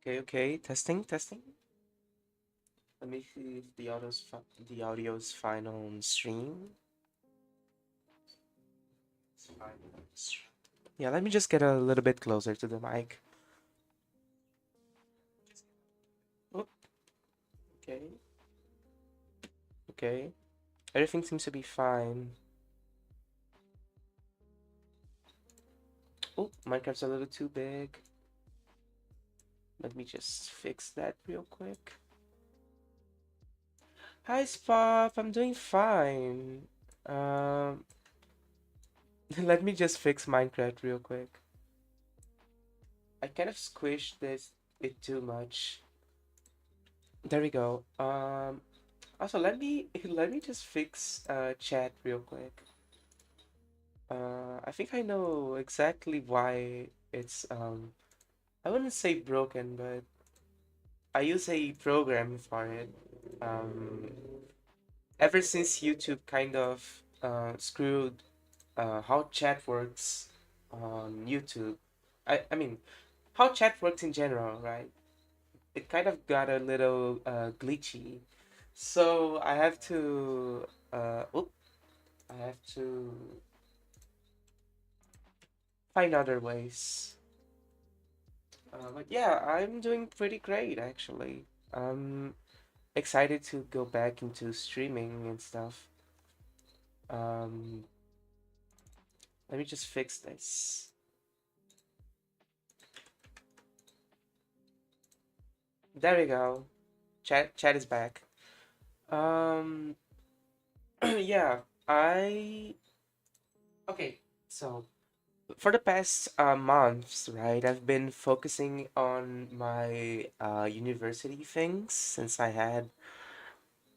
Okay. Testing. Let me see if the audio's fine on stream. It's fine on stream. Yeah, let me just get a little bit closer to the mic. Oh, okay. Okay. Everything seems to be fine. Oh, Minecraft's a little too big. Let me just fix that real quick. Hi, Spop. I'm doing fine. Um, let me just fix Minecraft real quick. I kind of squished it too much. There we go. Also let me just fix chat real quick. I think I know exactly why it's I wouldn't say broken, but I use a program for it. Um, Ever since YouTube kind of screwed how chat works on YouTube. I mean how chat works in general, right? It kind of got a little glitchy. So I have to find other ways. But yeah, I'm doing pretty great actually. I'm excited to go back into streaming and stuff. Um, Let me just fix this. There we go. Chat is back. Um, yeah, I okay. So for the past months, right, I've been focusing on my university things since I had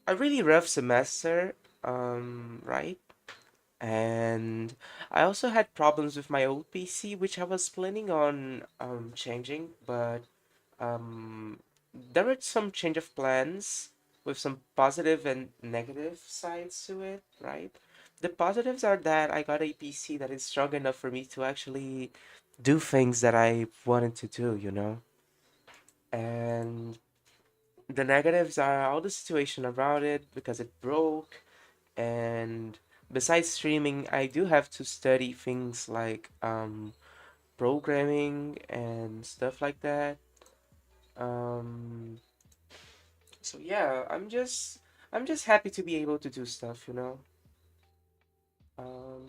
a really rough semester, right? And I also had problems with my old PC, which I was planning on changing, but um, there were some change of plans with some positive and negative sides to it, right? The positives are that I got a PC that is strong enough for me to actually do things that I wanted to do, you know? And the negatives are all the situation around it because it broke. And besides streaming, I do have to study things like programming and stuff like that. Um, so yeah, I'm just happy to be able to do stuff, you know.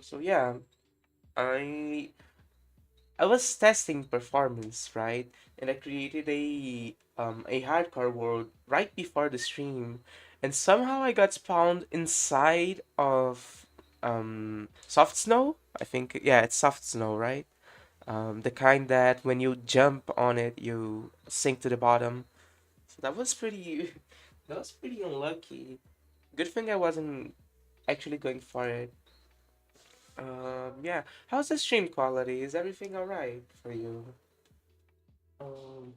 So yeah, I I was testing performance, right? And I created a hardcore world right before the stream, and somehow I got spawned inside of soft snow. I think yeah, it's soft snow, right? The kind that when you jump on it, you sink to the bottom. So that was pretty that was pretty unlucky. Good thing I wasn't actually going for it. Yeah. How's the stream quality? Is everything alright for you? Um,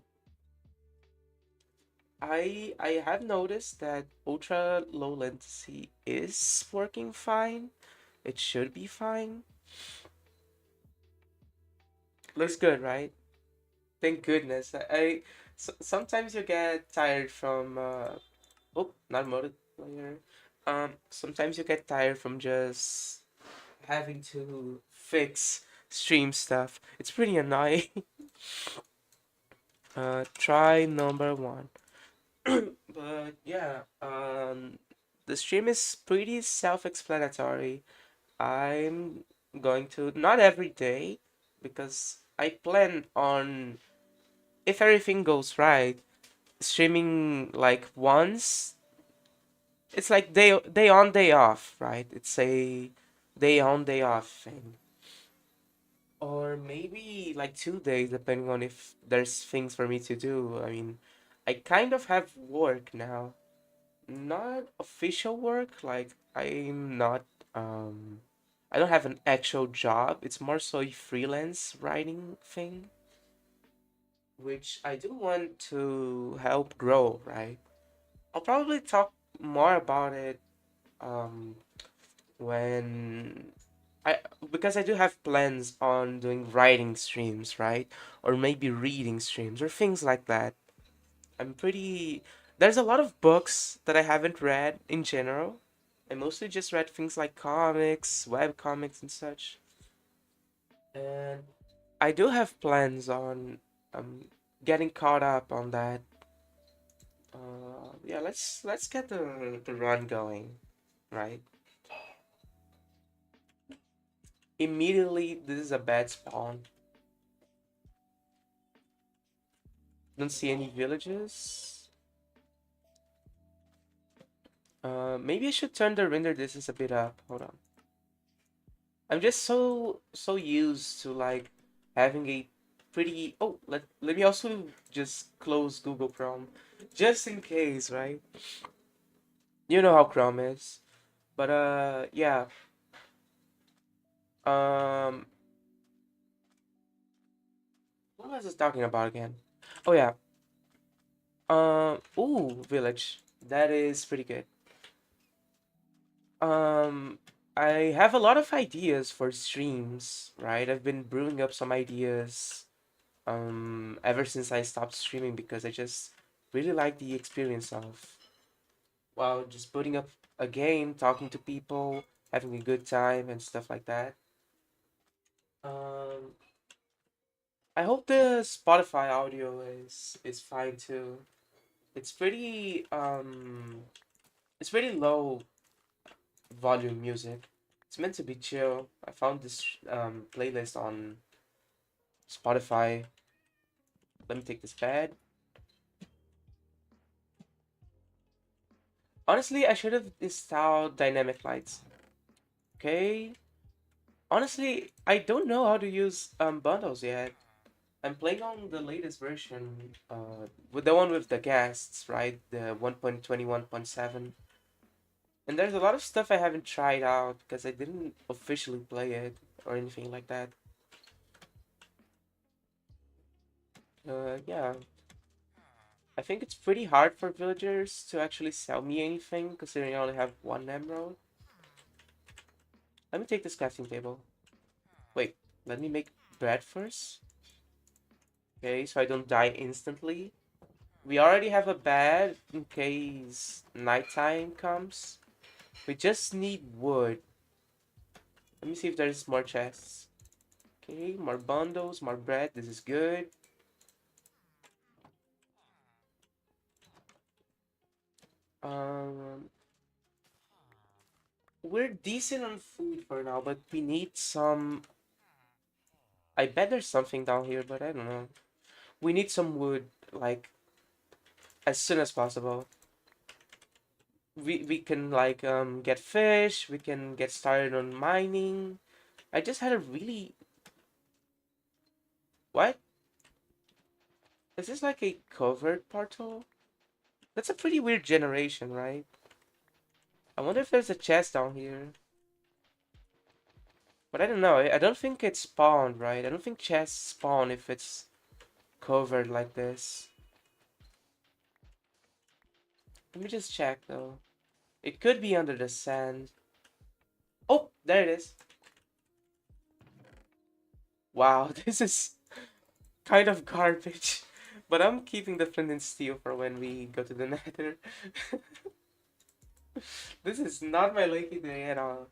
I have noticed that ultra low latency is working fine. It should be fine. Looks good, right? Thank goodness. Sometimes you get tired from oh, not multiplayer. Sometimes you get tired from just having to fix stream stuff. It's pretty annoying. Try number one. But yeah, the stream is pretty self-explanatory. I'm going to, not every day, because I plan on, if everything goes right, streaming like once. It's like day on, day off, right? It's a day on, day off thing. Or maybe like 2 days, depending on if there's things for me to do. I mean, I kind of have work now. Not official work, like I'm not I don't have an actual job. It's more so a freelance writing thing, which I do want to help grow, right? I'll probably talk more about it um when I because I do have plans on doing writing streams, right? Or maybe reading streams or things like that. I'm pretty. There's a lot of books that I haven't read in general. I mostly just read things like comics, web comics, and such. And I do have plans on um getting caught up on that. Yeah, let's get the run going, right? Immediately, this is a bad spawn. Don't see any villages. Maybe I should turn the render distance a bit up. Hold on. I'm just so used to like having a pretty. Oh, let me also just close Google Chrome, just in case, right? You know how Chrome is. But yeah. Um, what was I talking about again? Oh yeah. Ooh, village. That is pretty good. Um, I have a lot of ideas for streams, right? I've been brewing up some ideas ever since I stopped streaming because I just really like the experience of, well, just putting up a game, talking to people, having a good time and stuff like that. Um, I hope the Spotify audio is fine too. It's pretty it's pretty low volume music. It's meant to be chill. I found this playlist on Spotify. Let me take this pad. Honestly, I should have installed dynamic lights. Okay. Honestly, I don't know how to use bundles yet. I'm playing on the latest version, with the one with the guests, right? The 1.21.7. And there's a lot of stuff I haven't tried out because I didn't officially play it or anything like that. Yeah. I think it's pretty hard for villagers to actually sell me anything considering I only have one emerald. Let me take this crafting table. Wait, let me make bread first. Okay, so I don't die instantly. We already have a bed in case nighttime comes. We just need wood. Let me see if there's more chests. Okay, more bundles, more bread. This is good. Um, we're decent on food for now, but we need some. I bet there's something down here, but I don't know. We need some wood, like as soon as possible. We can like get fish. We can get started on mining. I just had a really what? Is this like a covered portal? That's a pretty weird generation, right? I wonder if there's a chest down here. But I don't know. I don't think it's spawned, right? I don't think chests spawn if it's covered like this. Let me just check though. It could be under the sand. Oh, there it is. Wow, this is kind of garbage. But I'm keeping the flint and steel for when we go to the nether. This is not my lucky day at all.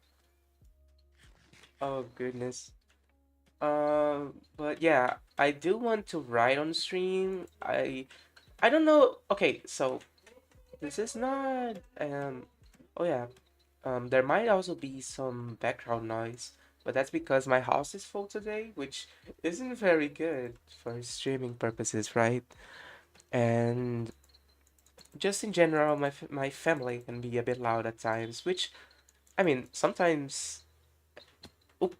Oh goodness. But yeah, I do want to write on stream. I don't know. Okay, so this is not oh yeah. There might also be some background noise, but that's because my house is full today, which isn't very good for streaming purposes, right? And just in general, my family can be a bit loud at times, which I mean, sometimes. Oop,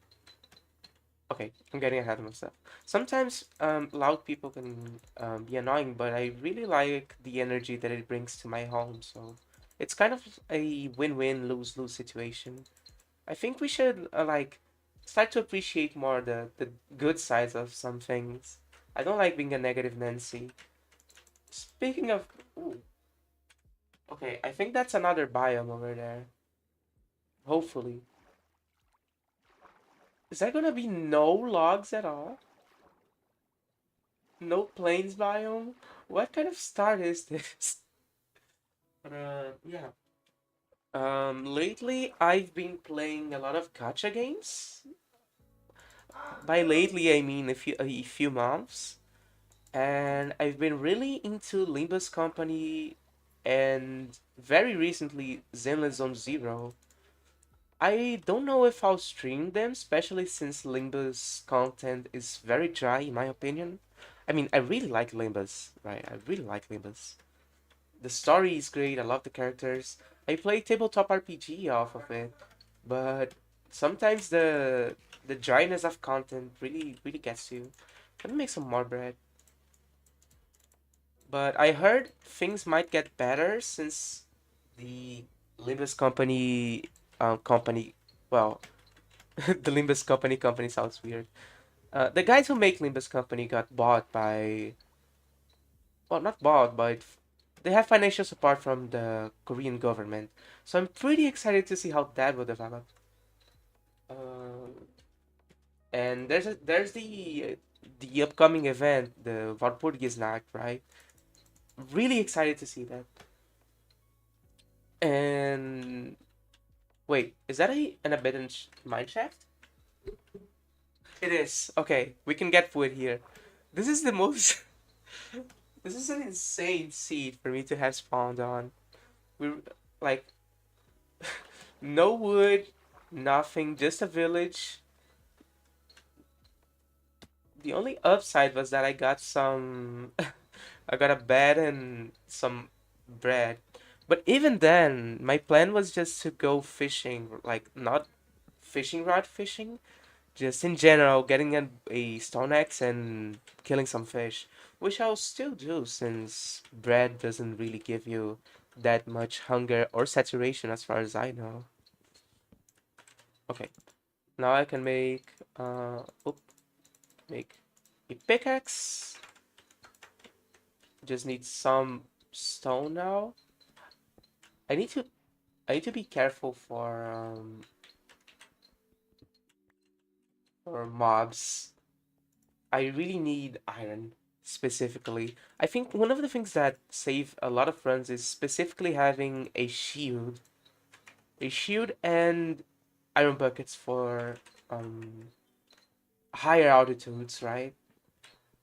okay, I'm getting ahead of myself. Sometimes loud people can be annoying, but I really like the energy that it brings to my home, so it's kind of a win-win, lose-lose situation. I think we should like start to appreciate more the good sides of some things. I don't like being a negative Nancy. Speaking of, ooh, okay, I think that's another biome over there. Hopefully, is there gonna be no logs at all? No plains biome? What kind of start is this? Yeah. Lately I've been playing a lot of gacha games. By lately I mean a few months, and I've been really into Limbus Company, and very recently Zenless Zone Zero. I don't know if I'll stream them, especially since Limbus content is very dry, in my opinion. I mean, I really like Limbus, right? I really like Limbus. The story is great, I love the characters. I play tabletop RPG off of it, but sometimes the dryness of content really gets you. Let me make some more bread. But I heard things might get better since the Limbus company, well, the Limbus company sounds weird. The guys who make Limbus company got bought by, well, not bought, but they have financial support from the Korean government. So I'm pretty excited to see how that will develop. Uh, and there's the upcoming event, the Walpurgisnacht, right? Really excited to see that. And wait, is that an abandoned mine shaft? It is. Okay, we can get wood here. This is the most. This is an insane seed for me to have spawned on. We like no wood, nothing, just a village. The only upside was that I got some. I got a bed and some bread. But even then, my plan was just to go fishing, like not fishing rod fishing, just in general, getting a stone axe and killing some fish, which I'll still do since bread doesn't really give you that much hunger or saturation as far as I know. Okay, now I can make a pickaxe. Just need some stone now. I need to I need to be careful for mobs. I really need iron specifically. I think one of the things that save a lot of runs is specifically having a shield and iron buckets for um higher altitudes, right?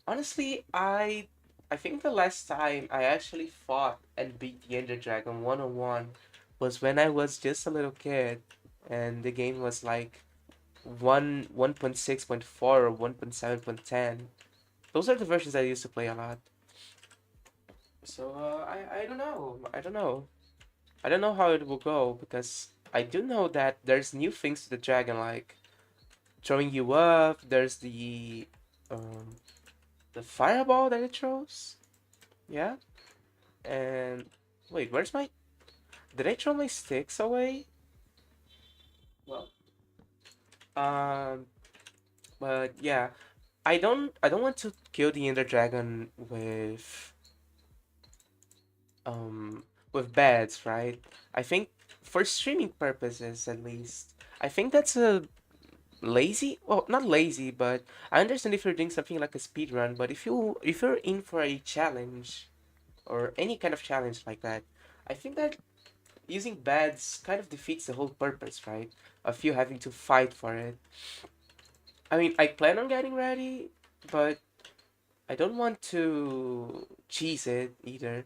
Honestly, I think the last time I actually fought and beat the Ender Dragon 101 was when I was just a little kid and the game was like 1.6.4 or 1.7.10. Those are the versions I used to play a lot. So I don't know. I don't know. I don't know how it will go because I do know that there's new things to the dragon like throwing you up. There's um the fireball that it throws. Yeah. And wait, where's my? Did I throw my sticks away? Well, um, but yeah, I don't want to kill the Ender Dragon um with beds, right? I think for streaming purposes at least. I think that's a lazy, well, not lazy, but I understand if you're doing something like a speed run, but if you're in for a challenge or any kind of challenge like that, I think that using beds kind of defeats the whole purpose, right? Of you having to fight for it. I mean, I plan on getting ready, but I don't want to cheese it either.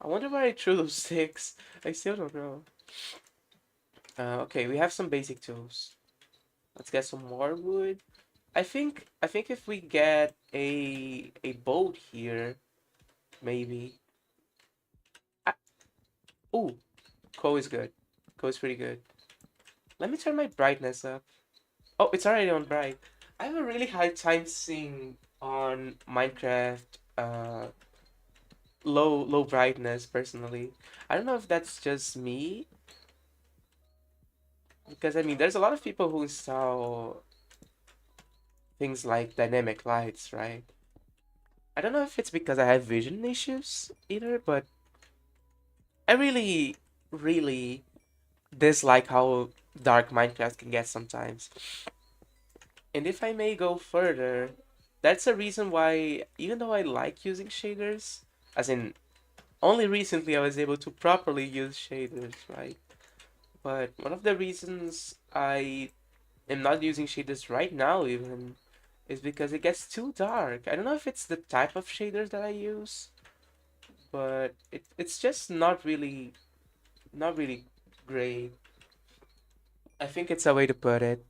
I wonder where I threw those sticks. I still don't know. Okay, we have some basic tools. Let's get some more wood. I think if we get a boat here, maybe. Ah, ooh, coal is good. Coal is pretty good. Let me turn my brightness up. Oh, it's already on bright. I have a really hard time seeing on Minecraft low brightness personally. I don't know if that's just me because I mean there's a lot of people who install things like dynamic lights, right? I don't know if it's because I have vision issues either, but I really dislike how dark Minecraft can get sometimes. And if I may go further, that's a reason why, even though I like using shaders, as in only recently I was able to properly use shaders, right? But one of the reasons I am not using shaders right now even is because it gets too dark. I don't know if it's the type of shaders that I use, but it's just not really great. I think it's a way to put it.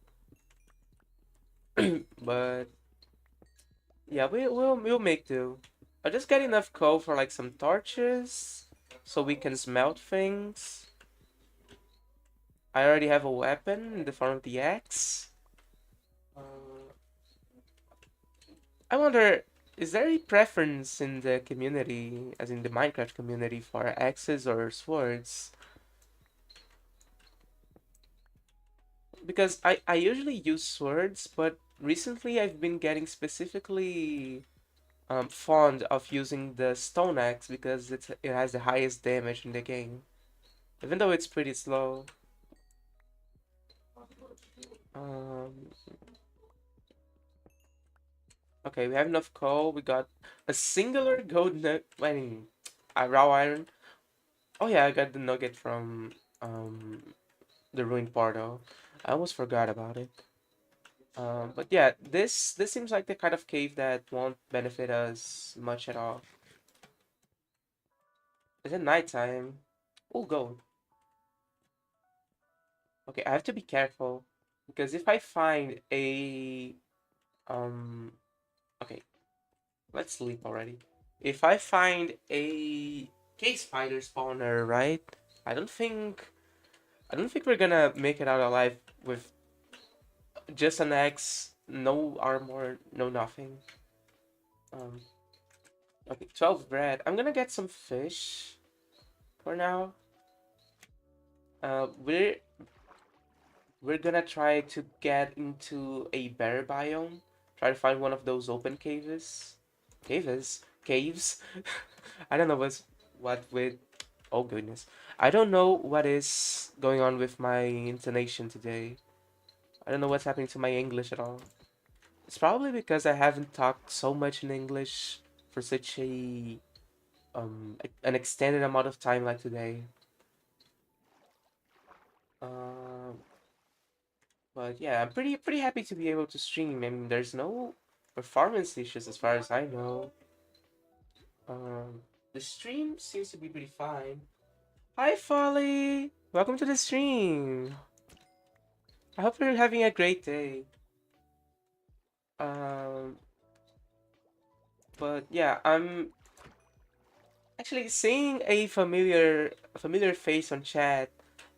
But yeah, we'll make do. I'll just get enough coal for like some torches so we can smelt things. I already have a weapon in the form of the axe. Uh, I wonder, is there a preference in the community, as in the Minecraft community, for axes or swords? Because I usually use swords, but recently I've been getting specifically fond of using the stone axe because it has the highest damage in the game, even though it's pretty slow. Um, okay, we have enough coal. We got a singular gold nugget. I mean, a raw iron. Oh yeah, I got the nugget from the ruined portal. I almost forgot about it. But yeah, this seems like the kind of cave that won't benefit us much at all. Is it nighttime? Oh, gold. Okay, I have to be careful because if I find a um okay, let's sleep already. If I find a cave spider spawner, right? I don't think I don't think we're gonna make it out alive with just an axe, no armor, no nothing. Um okay, 12 bread. I'm gonna get some fish for now. We're gonna try to get into a bear biome. Try to find one of those open caves. Caves. I don't know what with. Oh goodness, I don't know what is going on with my intonation today. I don't know what's happening to my English at all. It's probably because I haven't talked so much in English for such an extended amount of time like today. Um, But yeah, I'm pretty happy to be able to stream. I mean, there's no performance issues as far as I know. The stream seems to be pretty fine. Hi, Folly! Welcome to the stream. I hope you're having a great day. Um, but yeah, I'm actually seeing a familiar face on chat.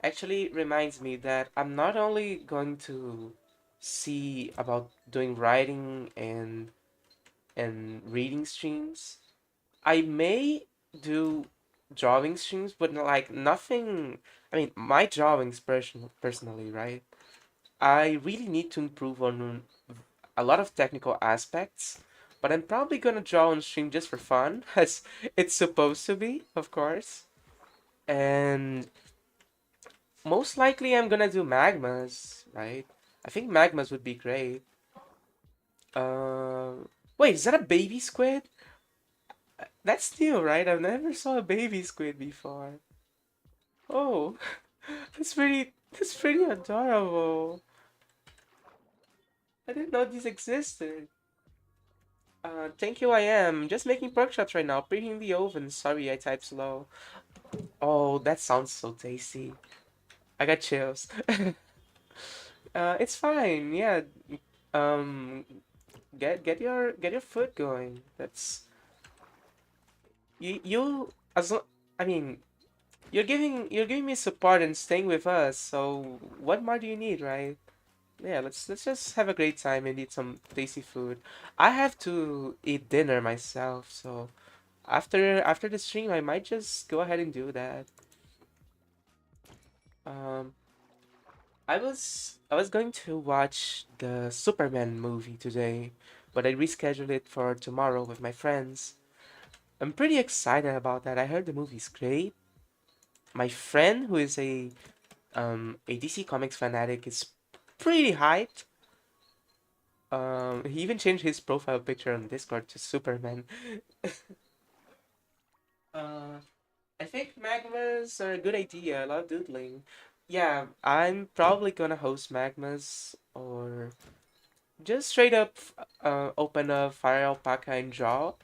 Actually reminds me that I'm not only going to see about doing writing and reading streams. I may do drawing streams, but like nothing. I mean, my drawings personally, right? I really need to improve on a lot of technical aspects, but I'm probably gonna draw on stream just for fun, as it's supposed to be, of course. And most likely, I'm gonna do magmas, right? I think magmas would be great. Uh, wait, is that a baby squid? That's new, right? I've never saw a baby squid before. Oh, that's pretty adorable. I didn't know these existed. Thank you, I am. Just making pork chops right now, preheating the oven. Sorry, I typed slow. Oh, that sounds so tasty. I got chills. It's fine. Yeah. Um, get your food going. That's you as lo- I mean, you're giving me support and staying with us. So what more do you need, right? Yeah, let's just have a great time and eat some tasty food. I have to eat dinner myself, so after the stream, I might just go ahead and do that. Um, I was going to watch the Superman movie today, but I rescheduled it for tomorrow with my friends. I'm pretty excited about that. I heard the movie's great. My friend, who is a DC Comics fanatic, is pretty hyped. He even changed his profile picture on Discord to Superman. Uh, I think magmas are a good idea. I love doodling. Yeah, I'm probably gonna host magmas or just straight up open a fire alpaca and draw.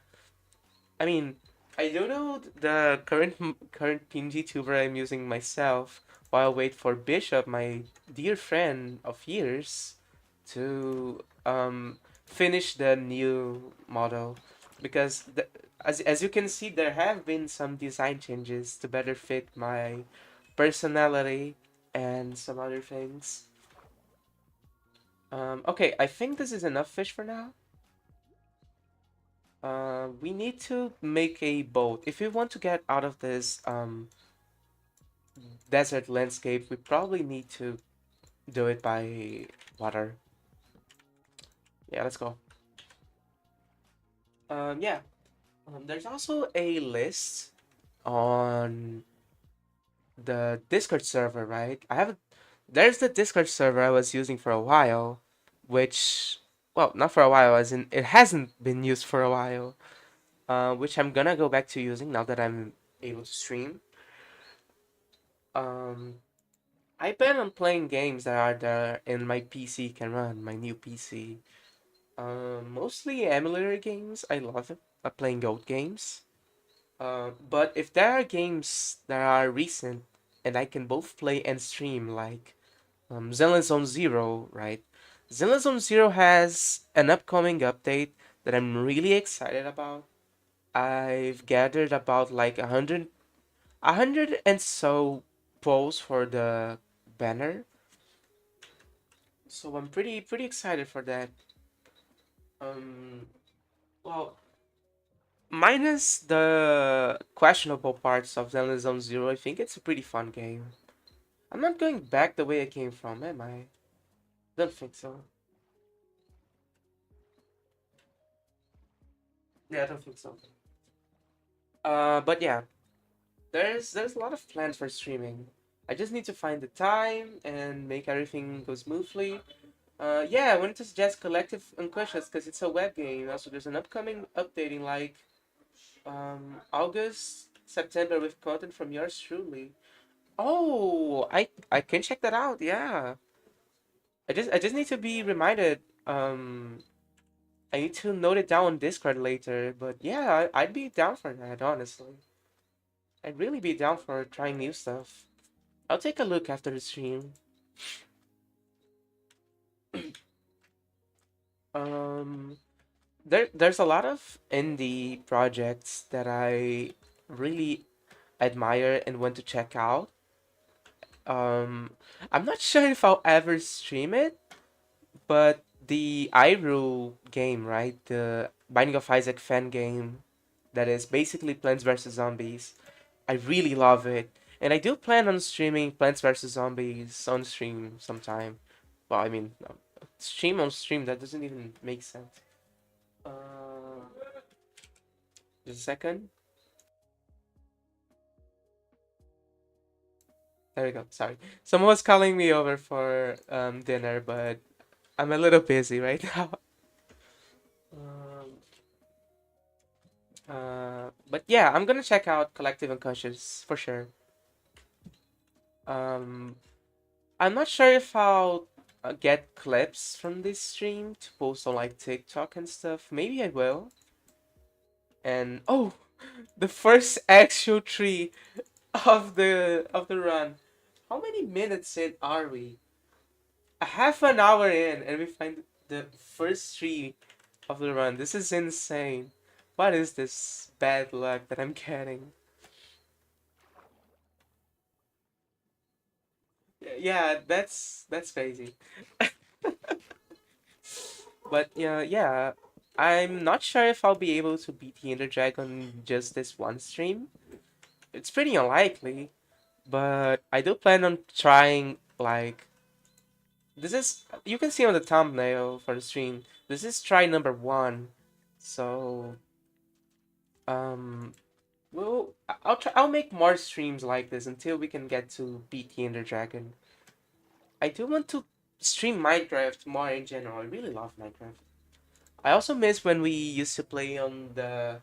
I mean, I don't know the current PNGTuber I'm using myself while I wait for Bishop, my dear friend of years, to finish the new model because as you can see there have been some design changes to better fit my personality and some other things. Okay, I think this is enough fish for now. We need to make a boat. If we want to get out of this desert landscape, we probably need to do it by water. Yeah, let's go. Yeah. There's also a list on the Discord server, right? There's the Discord server I was using for a while, which, well, not for a while, as in it hasn't been used for a while. Which I'm gonna go back to using now that I'm able to stream. Um, I plan on playing games that are there and my PC can run, my new PC. Mostly emulator games. I love it. Playing old games. But if there are games that are recent and I can both play and stream, like Zenless Zone Zero, right? Zenless Zone Zero has an upcoming update that I'm really excited about. I've gathered about like a hundred and so polls for the banner, so I'm pretty excited for that. Um, well, minus the questionable parts of Zenless Zone Zero, I think it's a pretty fun game. I'm not going back the way I came from, am I? Don't think so. Yeah, I don't think so. But yeah, there's a lot of plans for streaming. I just need to find the time and make everything go smoothly. Yeah, I wanted to suggest Collective Unconscious because it's a web game. Also, there's an upcoming updating like August, September with content from yours truly. Oh, I can check that out. Yeah, I just need to be reminded. I need to note it down on Discord later. But yeah, I'd be down for that. Honestly, I'd really be down for trying new stuff. I'll take a look after the stream. Um, there's a lot of indie projects that I really admire and want to check out. Um, I'm not sure if I'll ever stream it, but the Iru game, right? The Binding of Isaac fan game that is basically Plants vs Zombies. I really love it. And I do plan on streaming Plants vs Zombies on stream sometime. Well, I mean, stream on stream, that doesn't even make sense. Just a second. There we go. Sorry. Someone was calling me over for dinner, but I'm a little busy right now. Um, but yeah, I'm gonna check out Collective Unconscious for sure. Um, I'm not sure if I'll get clips from this stream to post on like TikTok and stuff. Maybe I will. And oh, the first actual tree of the run. How many minutes in are we? A half an hour in, and we find the first tree of the run. This is insane. What is this bad luck that I'm getting? Yeah, that's crazy. But yeah, I'm not sure if I'll be able to beat the Ender Dragon just this one stream. It's pretty unlikely, but I do plan on trying like this is you can see on the thumbnail for the stream. This is try number one. So um I'll try. I'll make more streams like this until we can get to beat the Ender Dragon. I do want to. stream Minecraft more in general. I really love Minecraft. I also miss when we used to play on the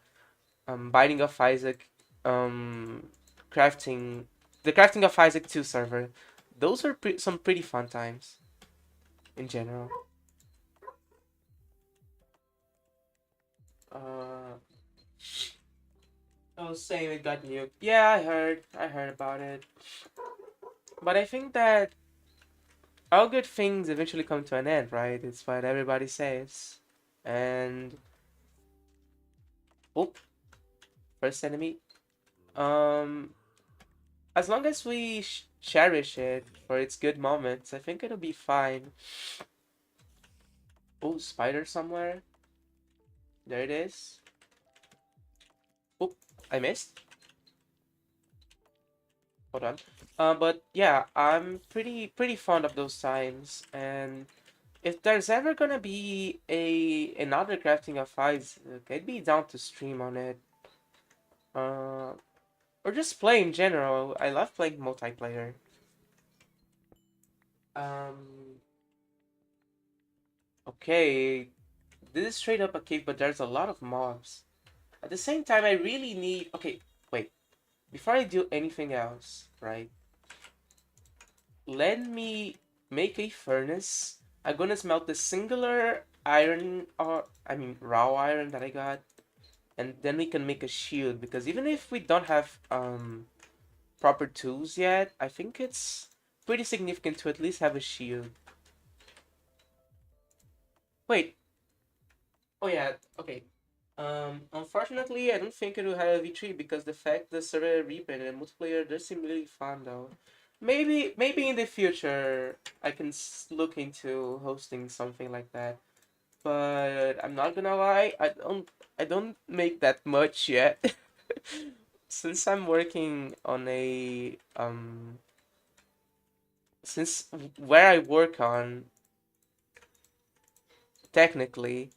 Binding of Isaac, um, crafting, the Crafting of Isaac 2 server. Those were some pretty fun times in general. Uh, oh, same, it got nuked. Yeah, I heard about it. But I think that all good things eventually come to an end, right? It's what everybody says. And, oh, first enemy. Um, as long as we cherish it for its good moments, I think it'll be fine. Oh, spider somewhere. There it is. Oh, I missed. Hold on. But yeah, I'm pretty fond of those times, and if there's ever gonna be another crafting of Isaac, I'd be down to stream on it. Uh, or just play in general. I love playing multiplayer. Um, okay, this is straight up a cave, but there's a lot of mobs. At the same time, I really need. Okay, wait. Before I do anything else, right? Let me make a furnace. I'm gonna smelt the singular iron, or I mean raw iron that I got, and then we can make a shield. Because even if we don't have proper tools yet, I think it's pretty significant to at least have a shield. Wait. Oh yeah. Okay. Unfortunately, I don't think it will have a V3 because the fact the server replay and multiplayer does seem really fun though. Maybe in the future I can look into hosting something like that. But I'm not gonna lie, I don't make that much yet. Since I'm working on a since where I work on technically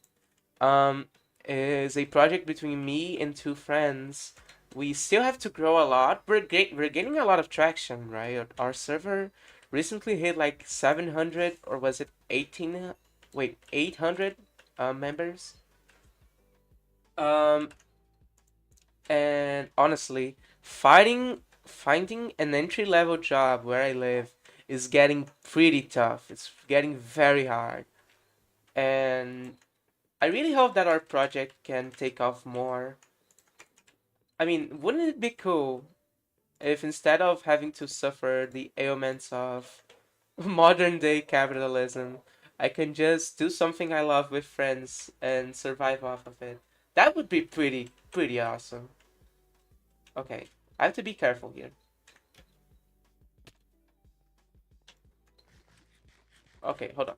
um, is a project between me and two friends. We still have to grow a lot. We're gaining a lot of traction, right? Our server recently hit like 700, or was it 18? Wait, 800 members. Um, and honestly, finding an entry level job where I live is getting pretty tough. It's getting very hard, and I really hope that our project can take off more. I mean, wouldn't it be cool if instead of having to suffer the ailments of modern day capitalism, I can just do something I love with friends and survive off of it? That would be pretty awesome. Okay, I have to be careful here. Okay, hold on.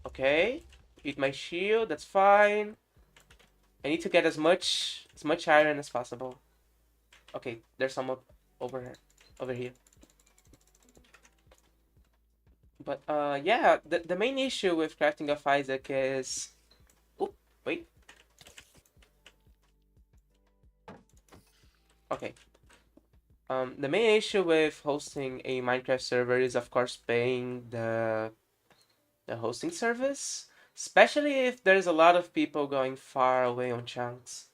Okay, eat my shield, that's fine. I need to get as much iron as possible. Okay, there's some over here. Over here. But yeah, the main issue with crafting of Isaac is, oh wait, okay. The main issue with hosting a Minecraft server is of course paying the hosting service, especially if there's a lot of people going far away on chunks.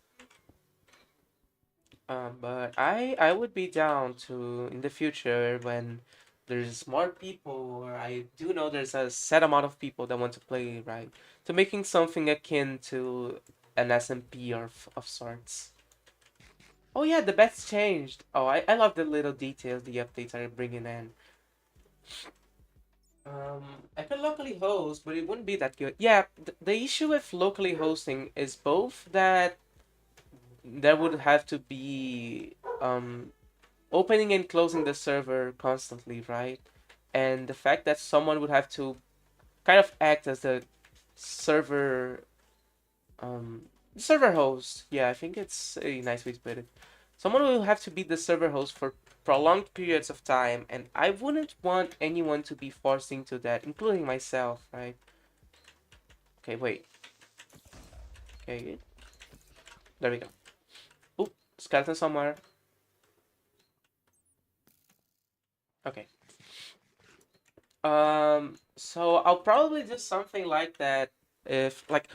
But I would be down to in the future when there's more people, or I do know there's a set amount of people that want to play, right? To making something akin to an SMP or of sorts. Oh yeah, the bets changed. Oh, I love the little details the updates are bringing in. I could locally host, but it wouldn't be that good. Yeah, the issue with locally hosting is both that there would have to be opening and closing the server constantly, right? And the fact that someone would have to kind of act as the server um server host. Yeah, I think it's a nice way to put it. Someone will have to be the server host for prolonged periods of time, and I wouldn't want anyone to be forced into that, including myself, right? Okay, wait. Okay, there we go. Oop, skeleton somewhere. Okay. So I'll probably do something like that if like,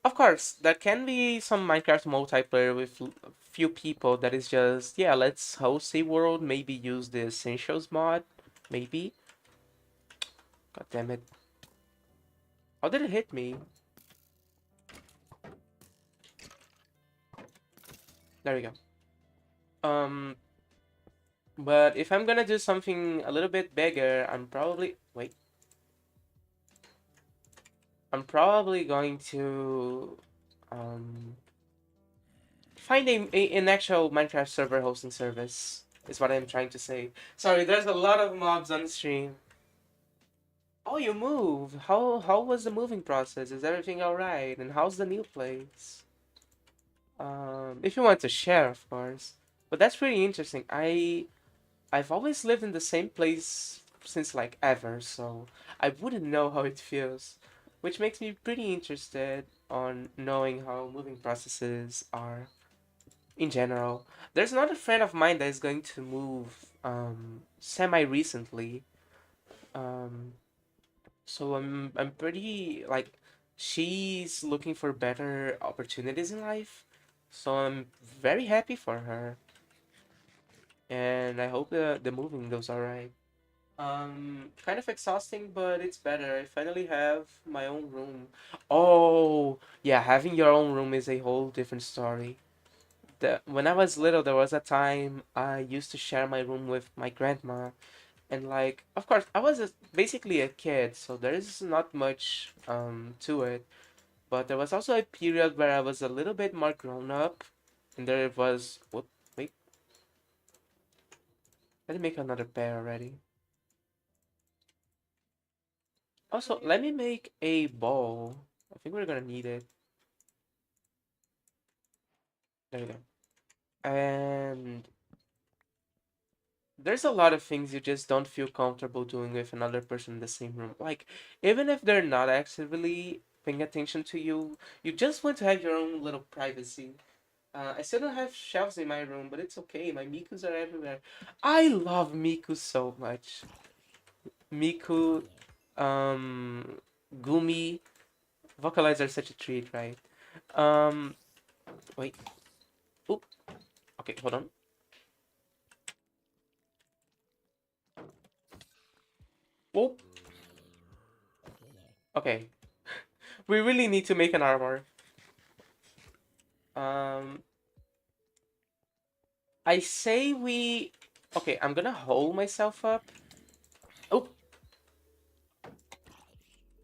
of course, there can be some Minecraft multiplayer with few people that is just, yeah, let's host a world, maybe use the Essentials mod, maybe. God damn it. How did it hit me? There we go. Um, but if I'm gonna do something a little bit bigger, I'm probably going to um find an actual Minecraft server hosting service. Is what I'm trying to say. Sorry, there's a lot of mobs on the stream. Oh, you move. How was the moving process? Is everything all right? And how's the new place? If you want to share, of course. But that's pretty interesting. I've always lived in the same place since like ever, so I wouldn't know how it feels, which makes me pretty interested on knowing how moving processes are in general. There's another friend of mine that is going to move semi recently. Um, so I'm pretty like she's looking for better opportunities in life. So I'm very happy for her, and I hope the moving goes alright. Kind of exhausting, but it's better. I finally have my own room. Oh, yeah, having your own room is a whole different story. When I was little, there was a time I used to share my room with my grandma, and like, of course, I was basically a kid, so there is not much to it. But there was also a period where I was a little bit more grown up, and there was what? Wait, let me make another pair already. Also, let me make a ball. I think we're gonna need it. There we go. And there's a lot of things you just don't feel comfortable doing with another person in the same room. Like, even if they're not actively paying attention to you, you just want to have your own little privacy. I still don't have shelves in my room, but it's okay. My Mikus are everywhere. I love Miku so much. Miku, um, Gumi, Vocalize are such a treat, right? Um, wait. Oop. Okay, hold on. Oop. Okay. We really need to make an armor. Um, I say we. Okay, I'm gonna hold myself up. Oh,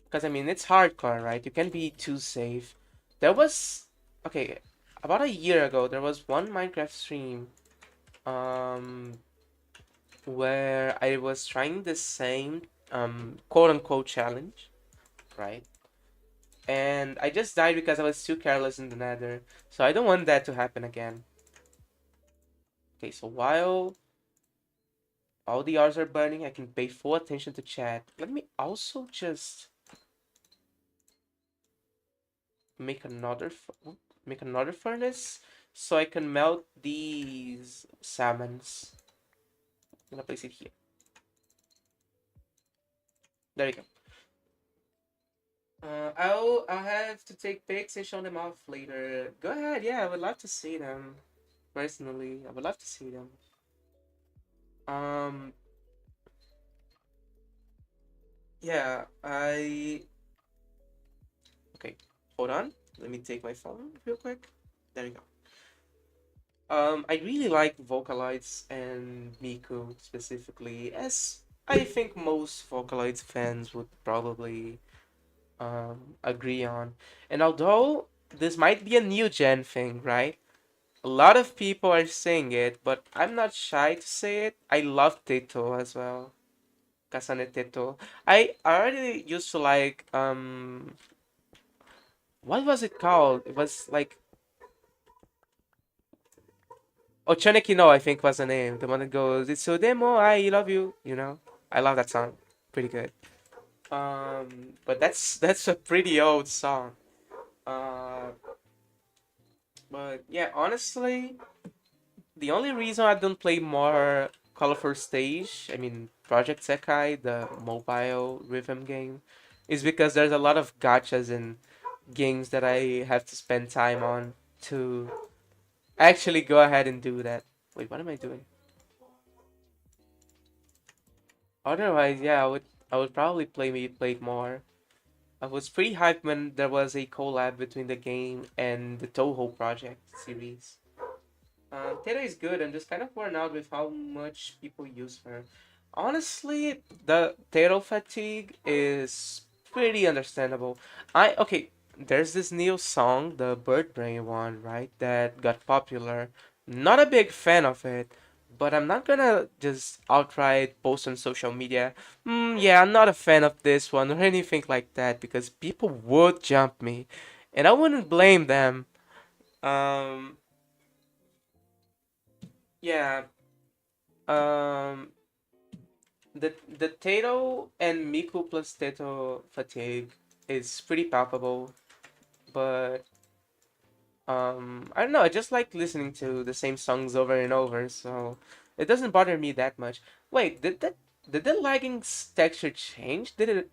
because I mean it's hardcore, right? You can't be too safe. There was okay, about a year ago. There was one Minecraft stream, um, where I was trying the same quote unquote challenge, right? And I just died because I was too careless in the Nether. So I don't want that to happen again. Okay, so while all the R's are burning, I can pay full attention to chat. Let me also just make another furnace so I can melt these salmons. I'm gonna place it here. There you go. I'll have to take pics and show them off later. Go ahead, yeah, I would love to see them. Personally, I would love to see them. Um, yeah, okay, hold on. Let me take my phone real quick. There you go. I really like Vocalites and Miku specifically, as I think most Vocalites fans would probably agree on. And although this might be a new gen thing, right? A lot of people are saying it, but I'm not shy to say it. I love Teto as well. Kasane Teto. I already used to like what was it called? It was like Ochoneki no, I think was the name. The one that goes, "It's so demo, I love you." You know, I love that song. Pretty good. But that's a pretty old song. Uh, but yeah, honestly, the only reason I don't play more colorful stage, I mean Project Sekai, the mobile rhythm game, is because there's a lot of gachas and games that I have to spend time on to actually go ahead and do that. Wait, what am I doing? Otherwise, yeah, I would probably play it more. I was pretty hyped when there was a collab between the game and the Toho project series. Tato is good. I'm just kind of worn out with how much people use her. Honestly, the Tato fatigue is pretty understandable. Okay, there's this new song, the Bird Brain one, right? That got popular. Not a big fan of it, but I'm not gonna just outright post on social media. Yeah, I'm not a fan of this one or anything like that because people would jump me, and I wouldn't blame them. Um, yeah. Um, the Tato and Miku plus Tato fatigue is pretty palpable, but I don't know. I just like listening to the same songs over and over, so it doesn't bother me that much. Wait, did the lagging texture change? Did it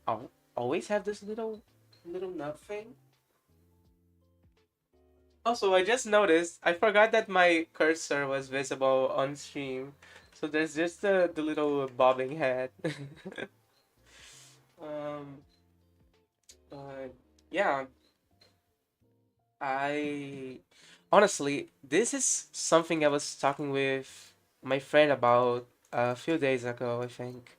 always have this little nub thing? Also, I just noticed I forgot that my cursor was visible on stream, so there's just the little bobbing head. um, but yeah, I honestly, this is something I was talking with my friend about a few days ago, I think.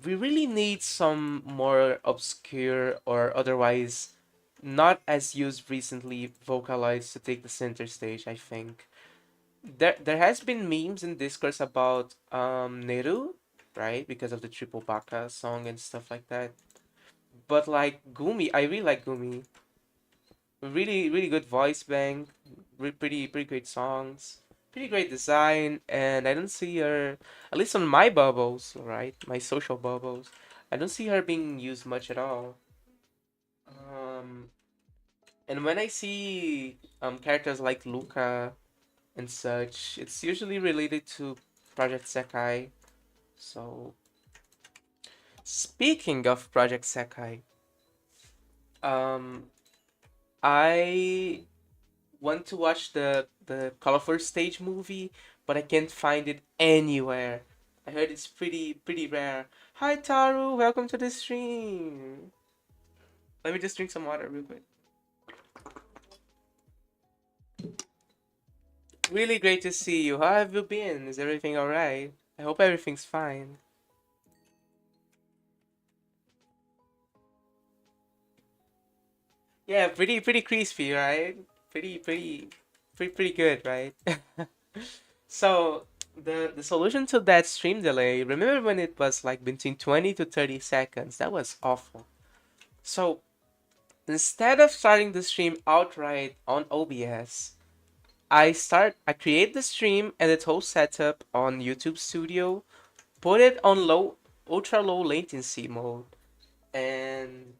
We really need some more obscure or otherwise not as used recently vocalized to take the center stage, I think. There has been memes and discourse about Neru, right? Because of the Triple Baka song and stuff like that. But like Gumi, I really like Gumi. Really, really good voice bank, pretty great songs, pretty great design, and I don't see her, at least on my bubbles, right? My social bubbles, I don't see her being used much at all. Um, and when I see characters like Luca and such, it's usually related to Project Sekai. So, speaking of Project Sekai, um, I want to watch the Colorful Stage movie, but I can't find it anywhere. I heard it's pretty rare. Hi Taru, welcome to the stream. Let me just drink some water real quick. Really great to see you. How have you been? Is everything alright? I hope everything's fine. Yeah, pretty crispy, right? Pretty good, right? So the solution to that stream delay, remember when it was like between 20 to 30 seconds? That was awful. So instead of starting the stream outright on OBS, I create the stream and its whole setup on YouTube Studio, put it on ultra low latency mode, and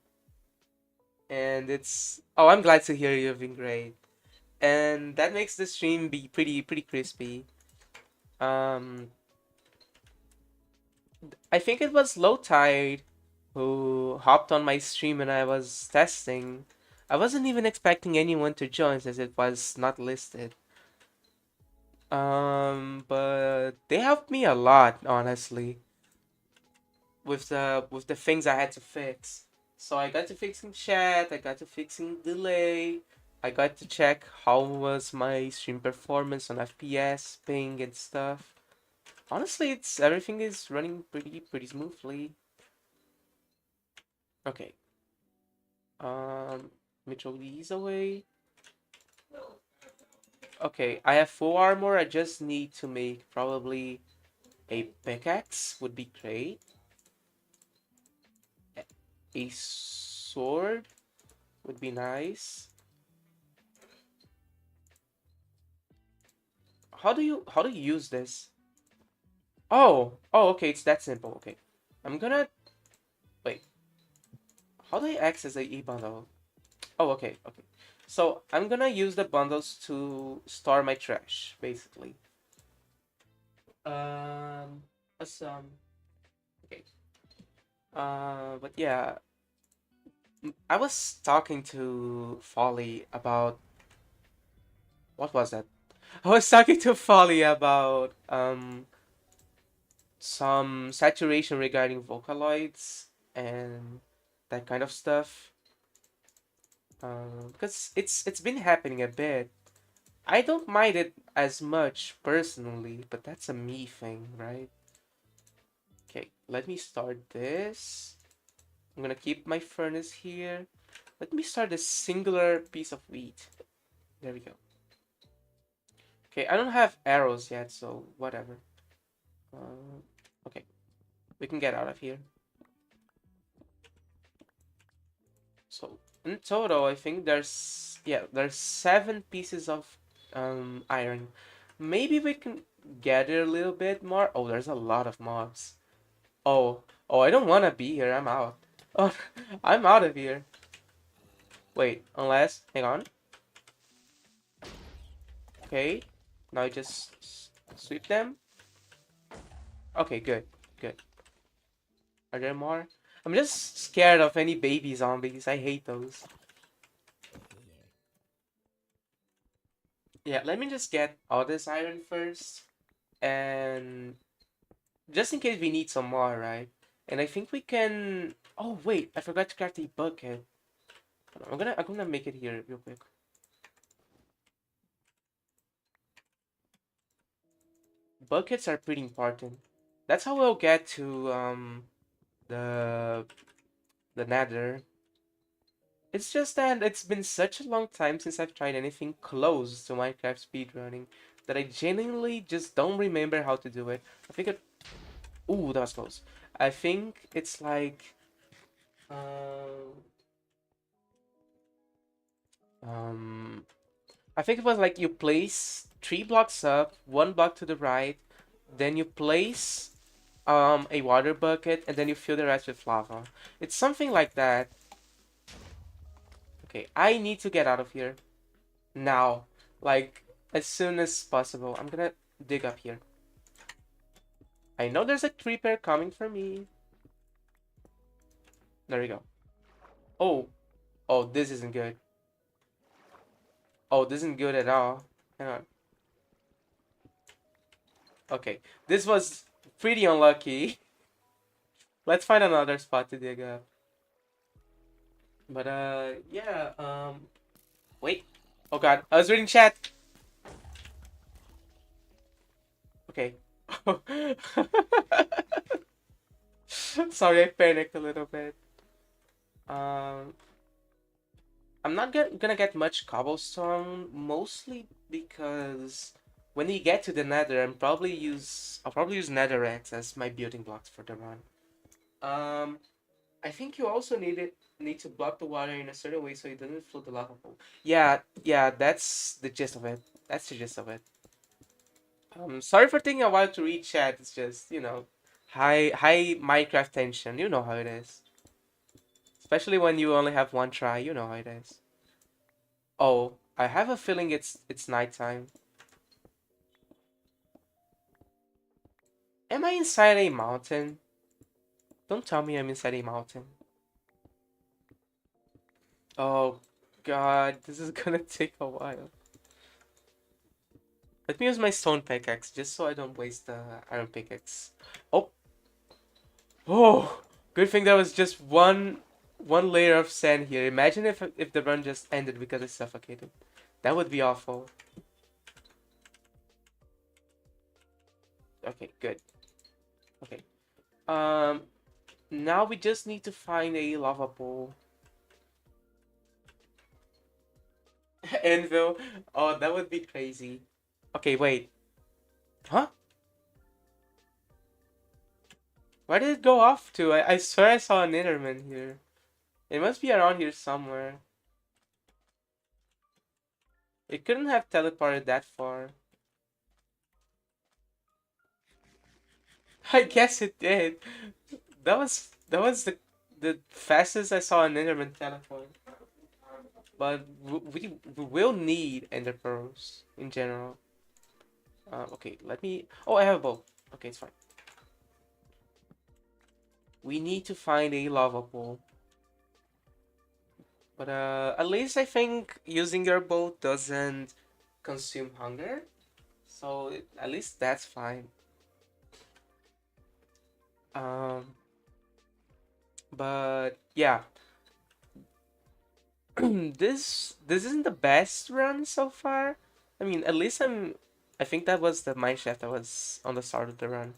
it's I'm glad to hear you've been great. And that makes the stream be pretty crispy. Um, I think it was Low Tide who hopped on my stream when I was testing. I wasn't even expecting anyone to join since it was not listed. But they helped me a lot, honestly, with the things I had to fix. So I got to fixing chat, I got to fixing delay, I got to check how was my stream performance on FPS, ping and stuff. Honestly, it's everything is running pretty smoothly. Okay. Let me throw these away. Okay, I have full armor. I just need to make probably a pickaxe would be great. A sword would be nice. How do you use this? Oh, okay, it's that simple. Okay. I'm gonna wait. How do I access the e-bundle? Oh, okay. So I'm gonna use the bundles to store my trash, basically. Um, okay. But yeah, I was talking to Folly about what was that? I was talking to Folly about some saturation regarding Vocaloids and that kind of stuff. Because it's been happening a bit. I don't mind it as much personally, but that's a me thing, right? Okay, let me start this. I'm gonna keep my furnace here. Let me start a singular piece of wheat. There we go. Okay, I don't have arrows yet, so whatever. Uh, okay, we can get out of here. So in total, I think there's 7 pieces of iron. Maybe we can gather a little bit more. Oh, there's a lot of mobs. Oh, I don't want to be here. I'm out. Oh, I'm out of here. Wait, unless, hang on. Okay, now I just sweep them. Okay, good, good. Are there more? I'm just scared of any baby zombies. I hate those. Yeah, let me just get all this iron first, and just in case we need some more, right? And I think we can. Oh wait, I forgot to craft a bucket. I'm gonna make it here real quick. Buckets are pretty important. That's how we'll get to the the Nether. It's just that it's been such a long time since I've tried anything close to Minecraft speedrunning that I genuinely just don't remember how to do it. I think it. Ooh, that was close. I think it's like um um I think it was like you place 3 blocks up, 1 block to the right, then you place a water bucket, and then you fill the rest with lava. It's something like that. Okay, I need to get out of here now, like as soon as possible. I'm gonna dig up here. I know there's a creeper coming for me. There we go. Oh, oh, this isn't good. Oh, this isn't good at all. Hang on. Okay, this was pretty unlucky. Let's find another spot to dig up. But yeah. Wait. Oh God, I was reading chat. Okay. Sorry, I panicked a little bit. Um, I'm not gonna get much cobblestone, mostly because when you get to the Nether, I'll probably use netherrack as my building blocks for the run. Um, I think you also need to block the water in a certain way so it doesn't flood the lava pool. Yeah, that's the gist of it. That's the gist of it. Sorry for taking a while to read chat. It's just high Minecraft tension. You know how it is. Especially when you only have one try. You know how it is. Oh, I have a feeling it's nighttime. Am I inside a mountain? Don't tell me I'm inside a mountain. Oh God, this is gonna take a while. Let me use my stone pickaxe just so I don't waste the iron pickaxe. Oh, oh! Good thing there was just one layer of sand here. Imagine if the run just ended because I suffocated. That would be awful. Okay, good. Okay. Um, now we just need to find a lava pool. Anvil. Oh, that would be crazy. Okay, wait. Huh? Where did it go off to? I swear I saw an Enderman here. It must be around here somewhere. It couldn't have teleported that far. I guess it did. That was the fastest I saw an Enderman teleport. But we will need Ender pearls in general. Okay, let me. Oh, I have a bow. Okay, it's fine. We need to find a lava pool. But at least I think using your boat doesn't consume hunger. So at least that's fine. Um, but yeah, this isn't the best run so far. I mean, at least I think that was the mineshaft that was on the start of the run.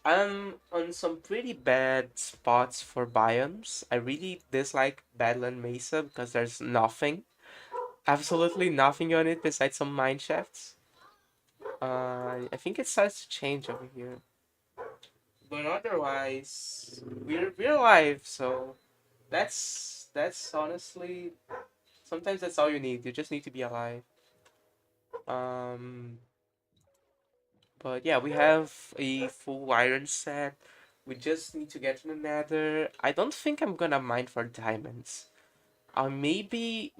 I'm on some pretty bad spots for biomes. I really dislike Badland Mesa because there's nothing, absolutely nothing on it besides some mineshafts. I think it starts to change over here, but otherwise, we're alive. So that's honestly sometimes that's all you need. You just need to be alive. Um, but yeah, we have a full iron set. We just need to get to the nether. I don't think I'm gonna mine for diamonds. Maybe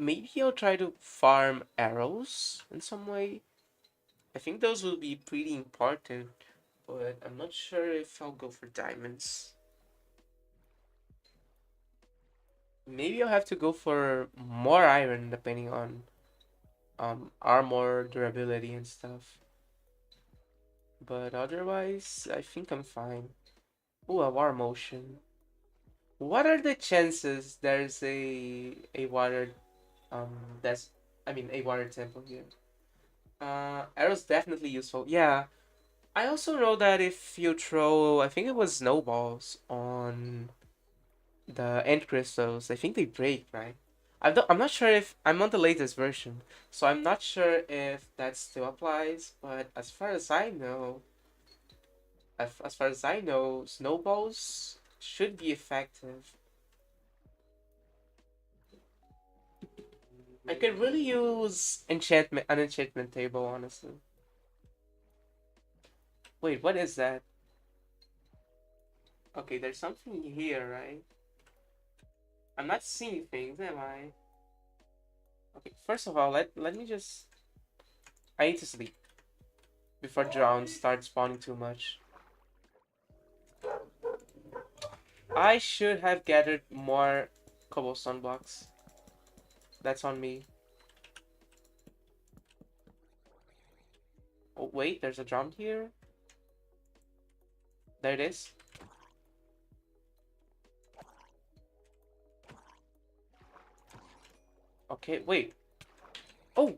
I'll try to farm arrows in some way. I think those will be pretty important, but I'm not sure if I'll go for diamonds. Maybe I'll have to go for more iron depending on armor, durability and stuff. But otherwise, I think I'm fine. Ooh, a war motion. What are the chances there's a water that's I mean a water temple here? Arrows definitely useful. Yeah. I also know that if you throw I think it was snowballs on the end crystals, I think they break, right? I'm not sure if I'm on the latest version, so I'm not sure if that still applies. But as far as I know, snowballs should be effective. I could really use an enchantment table, honestly. Wait, what is that? Okay, there's something here, right? I'm not seeing things, am I? Okay, first of all, let me just. I need to sleep before drowns start spawning too much. I should have gathered more cobblestone blocks. That's on me. Oh, wait, there's a drum here. There it is. Okay, wait. Oh!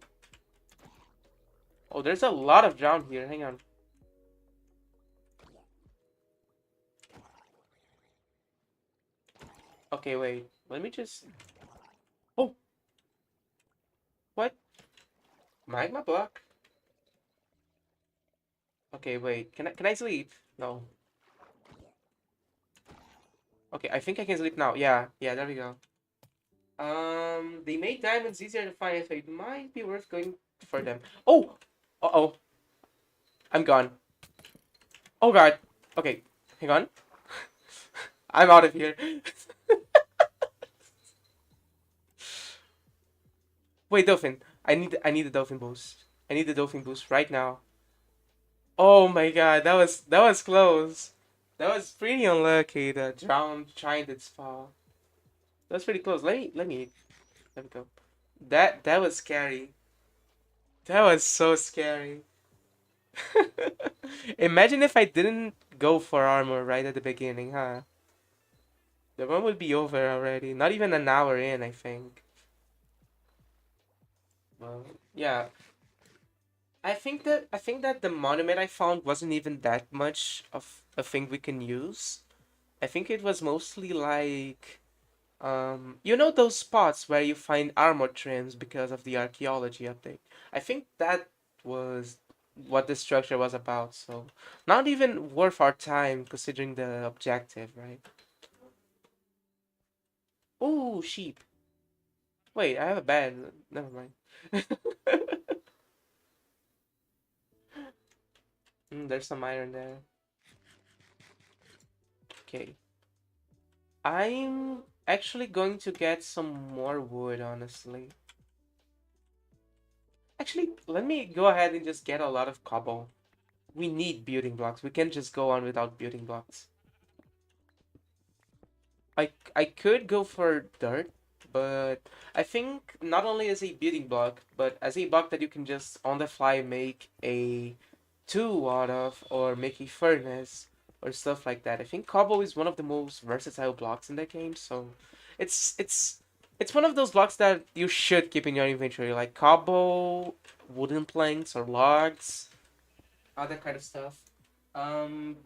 Oh, there's a lot of drum here. Hang on. Okay, wait. Let me just... Oh! What? Magma block? Okay, wait. Can I sleep? No. Okay, I think I can sleep now. Yeah, yeah, there we go. They made diamonds easier to find, so it might be worth going for them. Oh! Uh-oh. I'm gone. Oh god. Okay, hang on. I'm out of here. Wait, dolphin. I need the dolphin boost. I need the dolphin boost right now. Oh my god, that was close. That was pretty unlucky. The drown tried its fall. That was pretty close. Let me go. That was scary. That was so scary. Imagine if I didn't go for armor right at the beginning, huh? The run would be over already. Not even an hour in, I think. Well, yeah. I think that the monument I found wasn't even that much of a thing we can use. I think it was mostly like you know those spots where you find armor trims because of the archaeology update. I think that was what the structure was about, so not even worth our time considering the objective, right? Ooh, sheep. Wait, I have a bed. Never mind. There's some iron there. Okay. I'm actually going to get some more wood, honestly. Actually, let me go ahead and just get a lot of cobble. we need building blocks. We can't just go on without building blocks. I could go for dirt, but I think not only as a building block, but as a block that you can just on the fly make a tool out of, or make a furnace or stuff like that. I think cobble is one of the most versatile blocks in the game, so it's it's it's one of those blocks that you should keep in your inventory, like cobble, wooden planks or logs, other kind of stuff.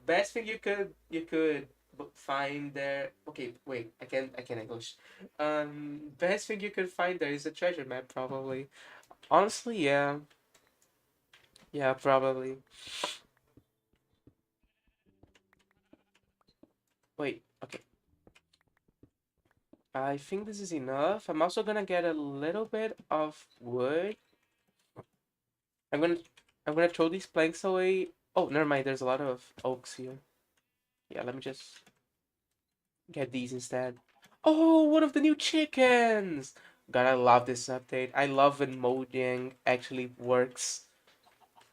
Best thing you could find there. Okay, wait, I can English. Best thing you could find there is a treasure map, probably. Honestly, yeah, yeah, probably. Wait, okay. I think this is enough. I'm also gonna get a little bit of wood. I'm gonna I'm gonna throw these planks away. Oh, never mind. There's a lot of oaks here. Yeah, let me just get these instead. Oh, one of the new chickens! God, I love this update. I love when Mojang actually works.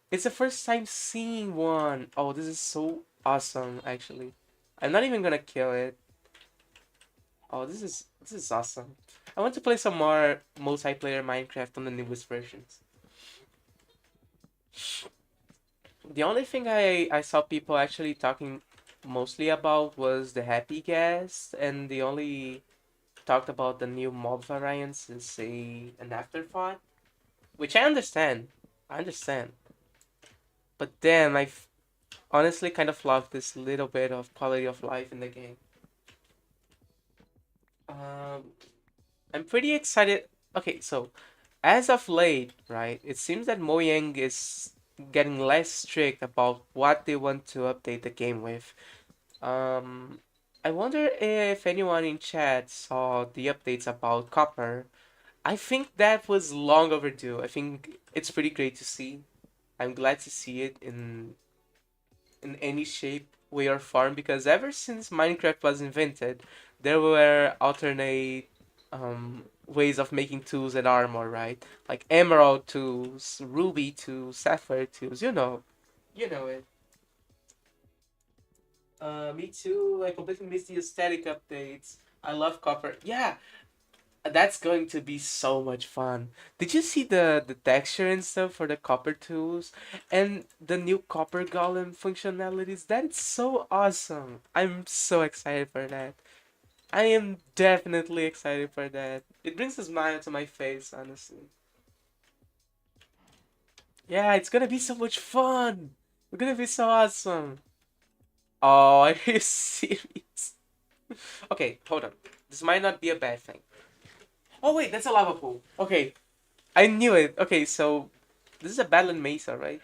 It's the first time seeing one. Oh, this is so awesome, actually. I'm not even gonna kill it. Oh, this is awesome. I want to play some more multiplayer Minecraft on the newest versions. The only thing I saw people actually talking mostly about was the happy gas, and the only talked about the new mob variants is an afterthought, which I understand. I understand. But then honestly kind of love this little bit of quality of life in the game. Um, I'm pretty excited. Okay, so as of late, right, it seems that Mojang is getting less strict about what they want to update the game with. Um, I wonder if anyone in chat saw the updates about Copper. I think that was long overdue. I think it's pretty great to see. I'm glad to see it in any shape, way, or form because ever since Minecraft was invented, there were alternate ways of making tools and armor, right? Like emerald tools, ruby tools, sapphire tools. You know it. Me too. I completely missed the aesthetic updates. I love copper. Yeah, that's going to be so much fun. Did you see the texture and stuff for the copper tools and the new copper golem functionalities? That's so awesome. I'm so excited for that. I am definitely excited for that. It brings a smile to my face, honestly. Yeah, it's gonna be so much fun. It's gonna be so awesome. Oh, are you serious? Okay, hold on. This might not be a bad thing. Oh wait, that's a lava pool. Okay, I knew it. Okay, so this is a battle in Mesa, right?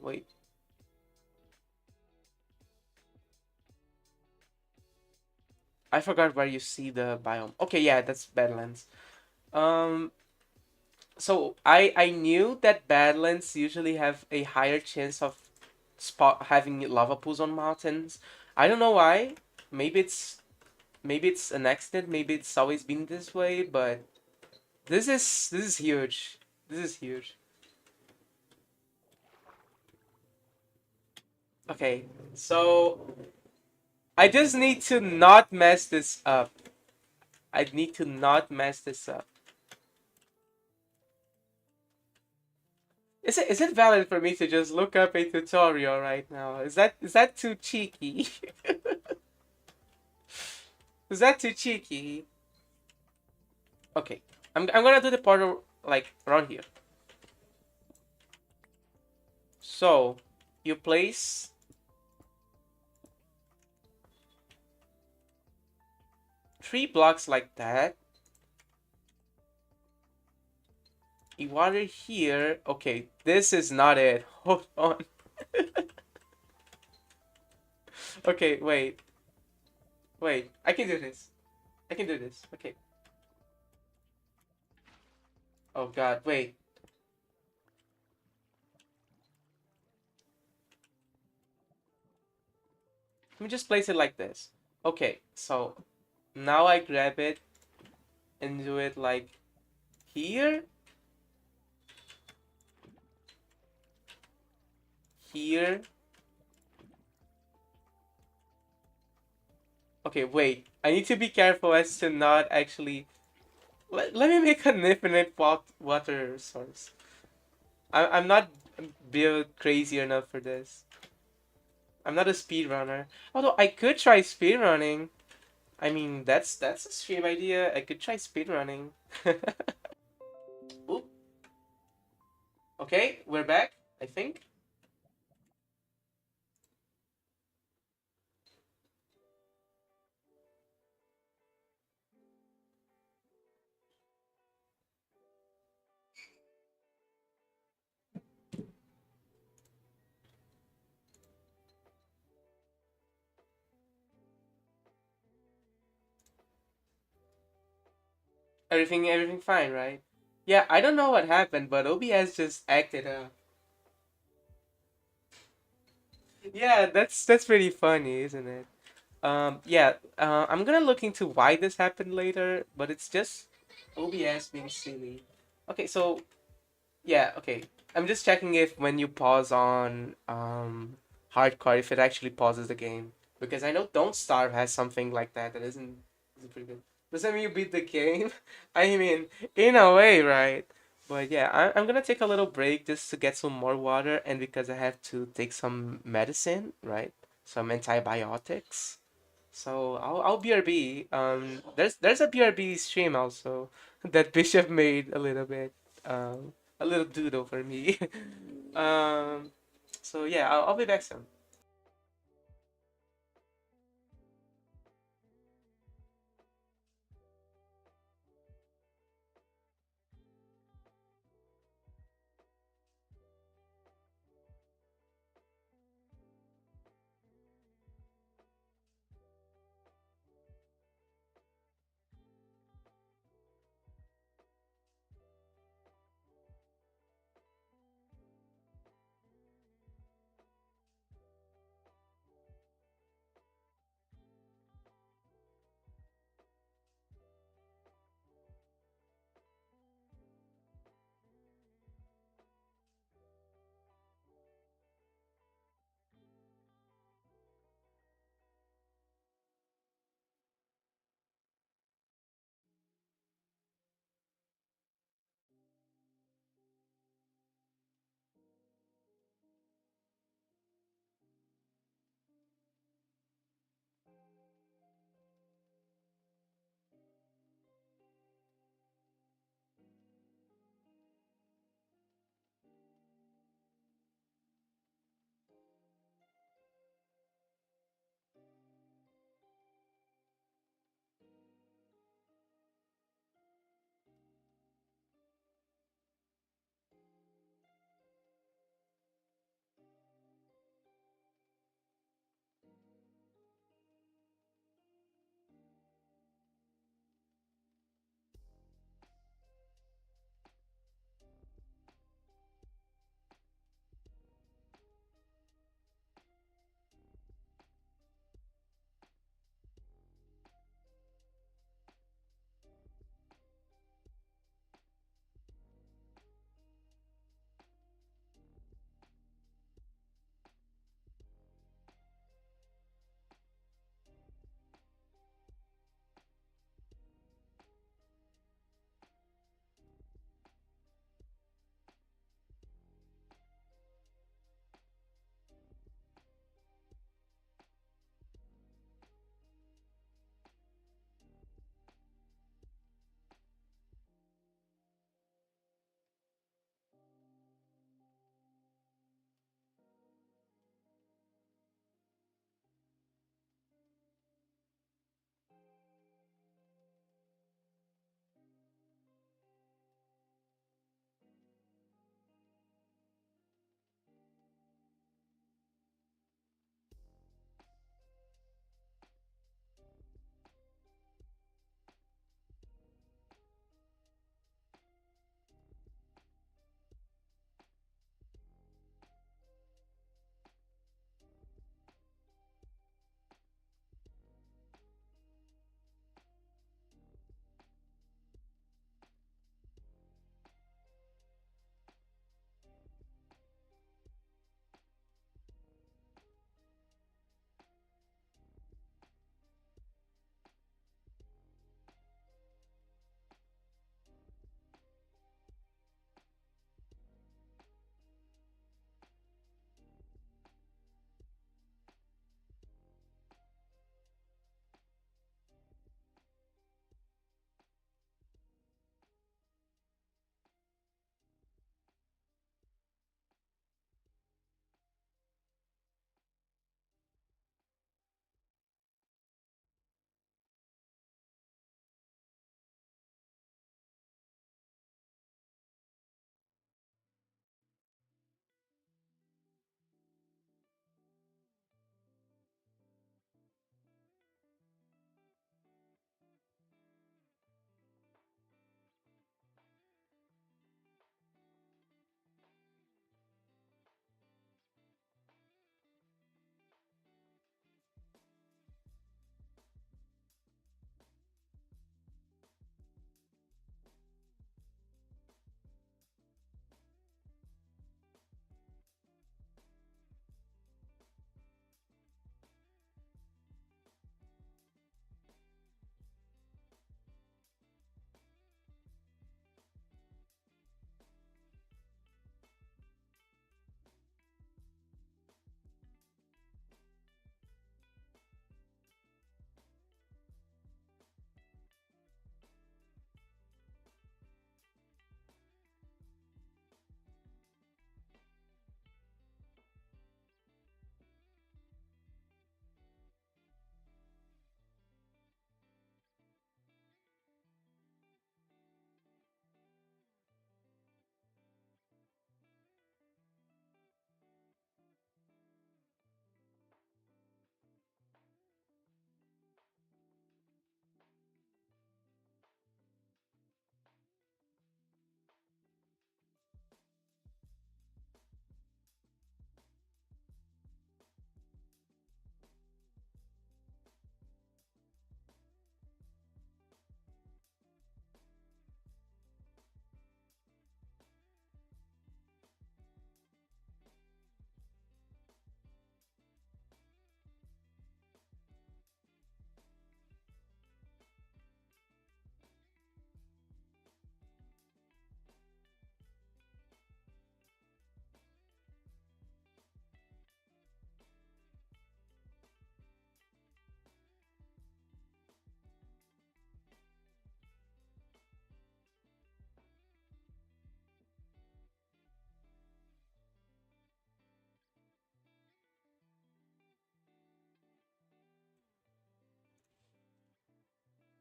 Wait. I forgot where you see the biome. Okay, yeah, that's Badlands. Um, so I knew that Badlands usually have a higher chance of spot having lava pools on mountains. I don't know why. Maybe it's an accident. Maybe it's always been this way. But this is huge. This is huge. Okay, so I just need to not mess this up. I need to not mess this up. Is it valid for me to just look up a tutorial right now? Is that too cheeky? Is that too cheeky? Okay. I'm gonna do the portal like around here. So you place 3 blocks like that. You water here. Okay, this is not it. Hold on. Okay, wait. Wait. I can do this. I can do this. Okay. Oh god, wait. Let me just place it like this. Okay, so now I grab it and do it like here. here. Okay, wait. I need to be careful as to not actually. Let me make an infinite water source. I'm not built crazy enough for this. I'm not a speedrunner. Although I could try speedrunning. I mean, that's a stream idea. I could try speedrunning. Oop. Okay, we're back, I think. Everything fine, right? Yeah, I don't know what happened, but OBS just acted up. Yeah, that's pretty funny, isn't it? Yeah, I'm gonna look into why this happened later, but it's just OBS being silly. Okay, so yeah, okay. I'm just checking if when you pause on hardcore, if it actually pauses the game. Because I know Don't Starve has something like that that isn't pretty good. Does that mean you beat the game? I mean, in a way, right? But yeah, I'm gonna take a little break just to get some more water and because I have to take some medicine, right? Some antibiotics. So I'll BRB. There's a BRB stream also that Bishop made a little doodle for me. um, so yeah, I'll be back soon.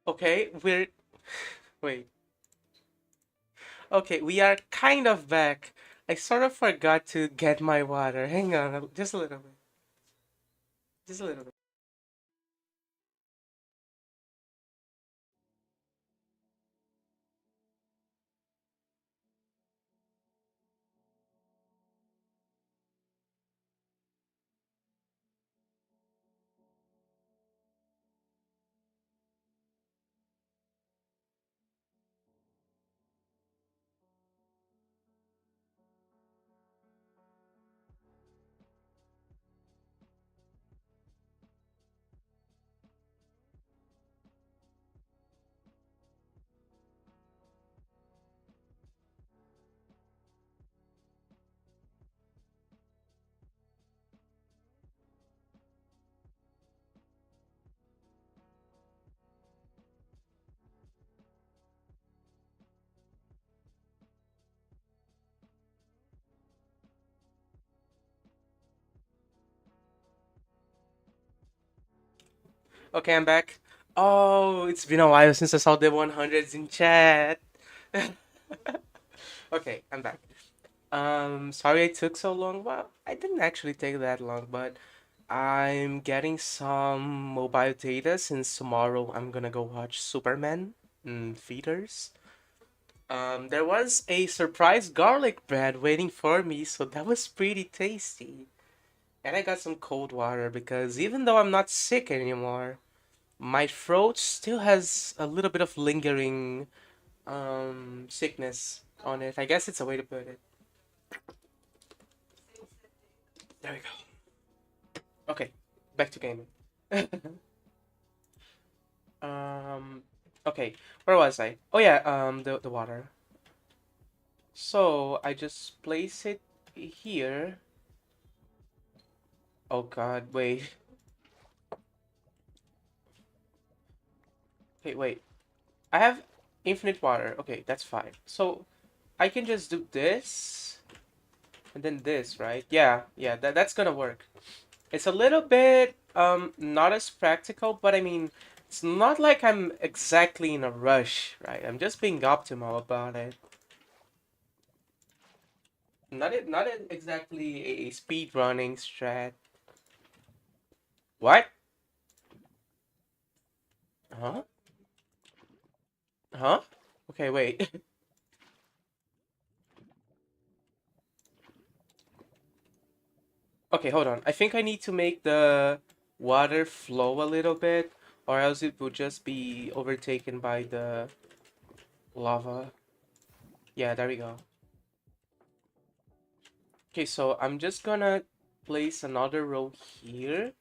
Okay, wait. Okay, we are kind of back. I sort of forgot to get my water. Hang on, just a little bit. Just a little bit. Okay, I'm back. Oh, it's been a while since I saw the 100s in chat. Okay, I'm back. Sorry it took so long. Well, I didn't actually take that long, but I'm getting some mobile data since tomorrow I'm gonna go watch Superman in theaters. There was a surprise garlic bread waiting for me, so that was pretty tasty. And I got some cold water because even though I'm not sick anymore, my throat still has a little bit of lingering sickness on it. I guess it's a way to put it. There we go. Okay, back to gaming. um, okay, where was I? Oh yeah, the water. So I just place it here. Oh God, wait, wait. I have infinite water. Okay, that's fine. So I can just do this and then this, right? Yeah, yeah, that's gonna work. It's a little bit not as practical, but I mean, it's not like I'm exactly in a rush, right? I'm just being optimal about it. Not exactly a speed running strat. What? Huh? Huh? Okay, wait. Okay, hold on. I think I need to make the water flow a little bit, or else it will just be overtaken by the lava. Yeah, there we go. Okay, so I'm just gonna place another row here,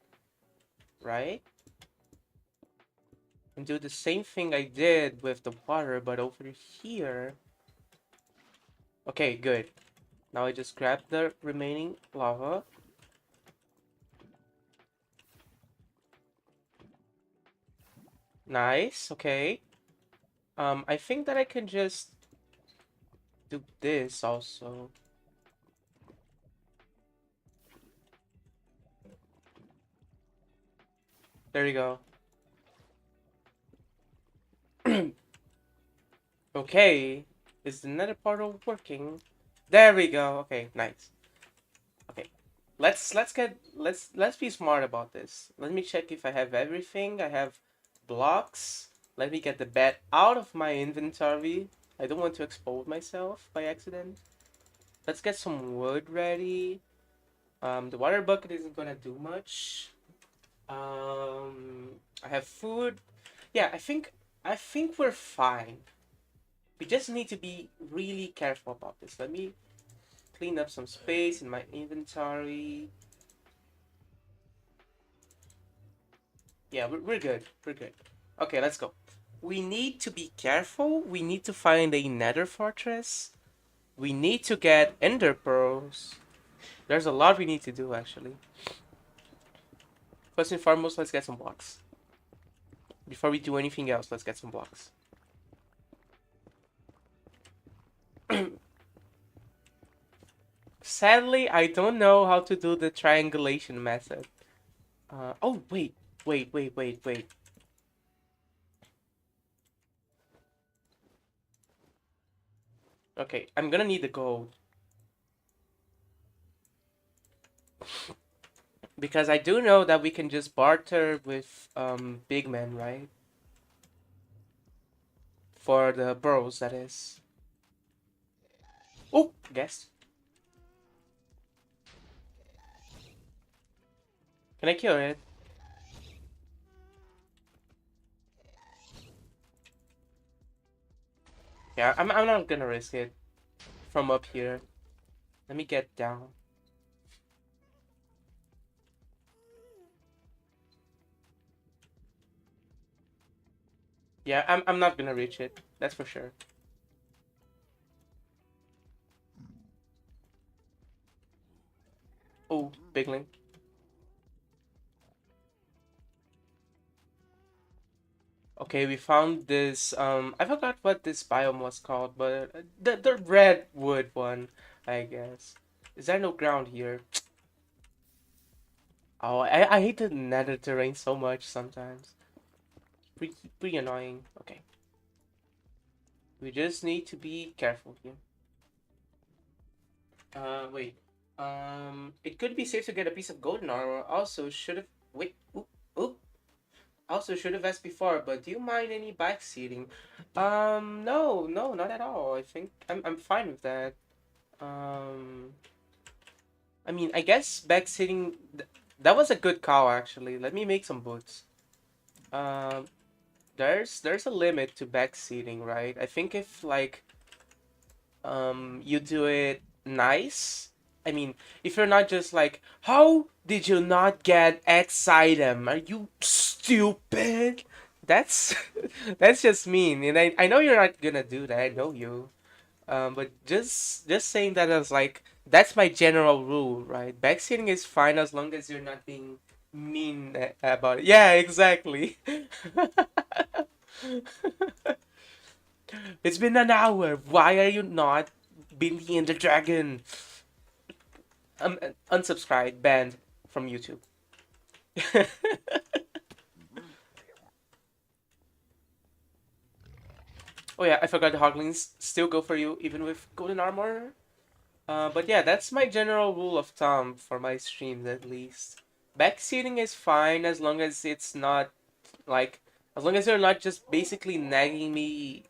right? And do the same thing I did with the water, but over here. Okay, good. Now I just grab the remaining lava. Nice, okay. I think that I can just do this also. There you go. Okay. Is the nether portal working? There we go. Okay, nice. Okay. Let's be smart about this. Let me check if I have everything. I have blocks. Let me get the bed out of my inventory. I don't want to expose myself by accident. Let's get some wood ready. The water bucket isn't gonna do much. I have food. Yeah, I think we're fine. We just need to be really careful about this. Let me clean up some space in my inventory. Yeah, we're good. We're good. Okay, let's go. We need to be careful. We need to find a nether fortress. We need to get ender pearls. There's a lot we need to do actually. First and foremost, let's get some blocks. Before we do anything else, let's get some blocks. Sadly, I don't know how to do the triangulation method. Oh, wait. Wait. Okay, I'm gonna need the gold. Because I do know that we can just barter with big men, right? For the burrows, that is. Oh, guess. Can I kill it? Yeah, I'm not gonna risk it from up here. Let me get down. Yeah, I'm not gonna reach it. That's for sure. Oh, bigling. Okay, we found this. I forgot what this biome was called, but the redwood one, I guess. Is there no ground here? Oh, I hate the nether terrain so much sometimes. Pretty annoying. Okay, we just need to be careful here. Wait. It could be safe to get a piece of golden armor. Also, should have wait. Oop, oop. Also, should have asked before. But do you mind any backseating? No, no, not at all. I think I'm fine with that. Um, I mean, I guess backseating. That was a good call actually. Let me make some boots. Um, there's a limit to backseating, right? I think if like you do it nice. I mean, if you're not just like, how did you not get X item? Are you stupid? That's that's just mean, and I know you're not gonna do that. I know you. But just saying that as like that's my general rule, right? Backseating is fine as long as you're not being mean about it. Yeah, exactly. It's been an hour. Why are you not beating the dragon? Unsubscribed, banned from YouTube. Oh yeah, I forgot the Hoglings still go for you even with golden armor. But yeah, that's my general rule of thumb for my streams at least. Backseating is fine as long as it's not like as long as you're not just basically nagging me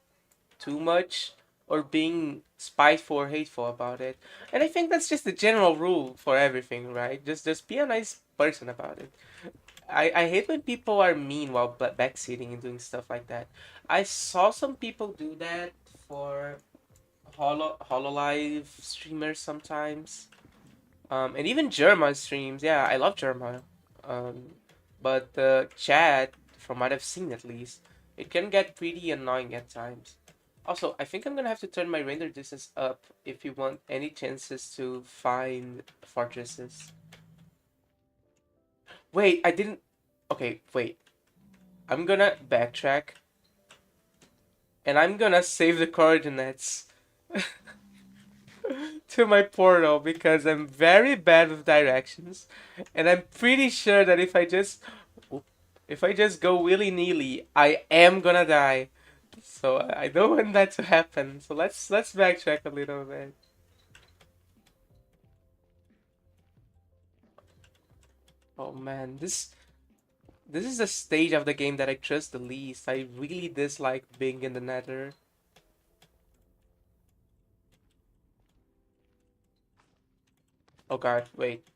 too much or being spiteful or hateful about it. And I think that's just the general rule for everything, right? Just be a nice person about it. I hate when people are mean while backseating and doing stuff like that. I saw some people do that for Hololive streamers sometimes. And even Germa streams. Yeah, I love Germa. Um, but the chat, from what I've seen at least, it can get pretty annoying at times. Also, I think I'm gonna have to turn my render distance up if you want any chances to find fortresses. Wait, I didn't. Okay, wait. I'm gonna backtrack and I'm gonna save the coordinates to my portal because I'm very bad with directions, and I'm pretty sure that if I just go willy nilly, I am gonna die. So I don't want that to happen. So let's backtrack a little bit. Oh man, this is the stage of the game that I trust the least. I really dislike being in the Nether. Oh god, wait.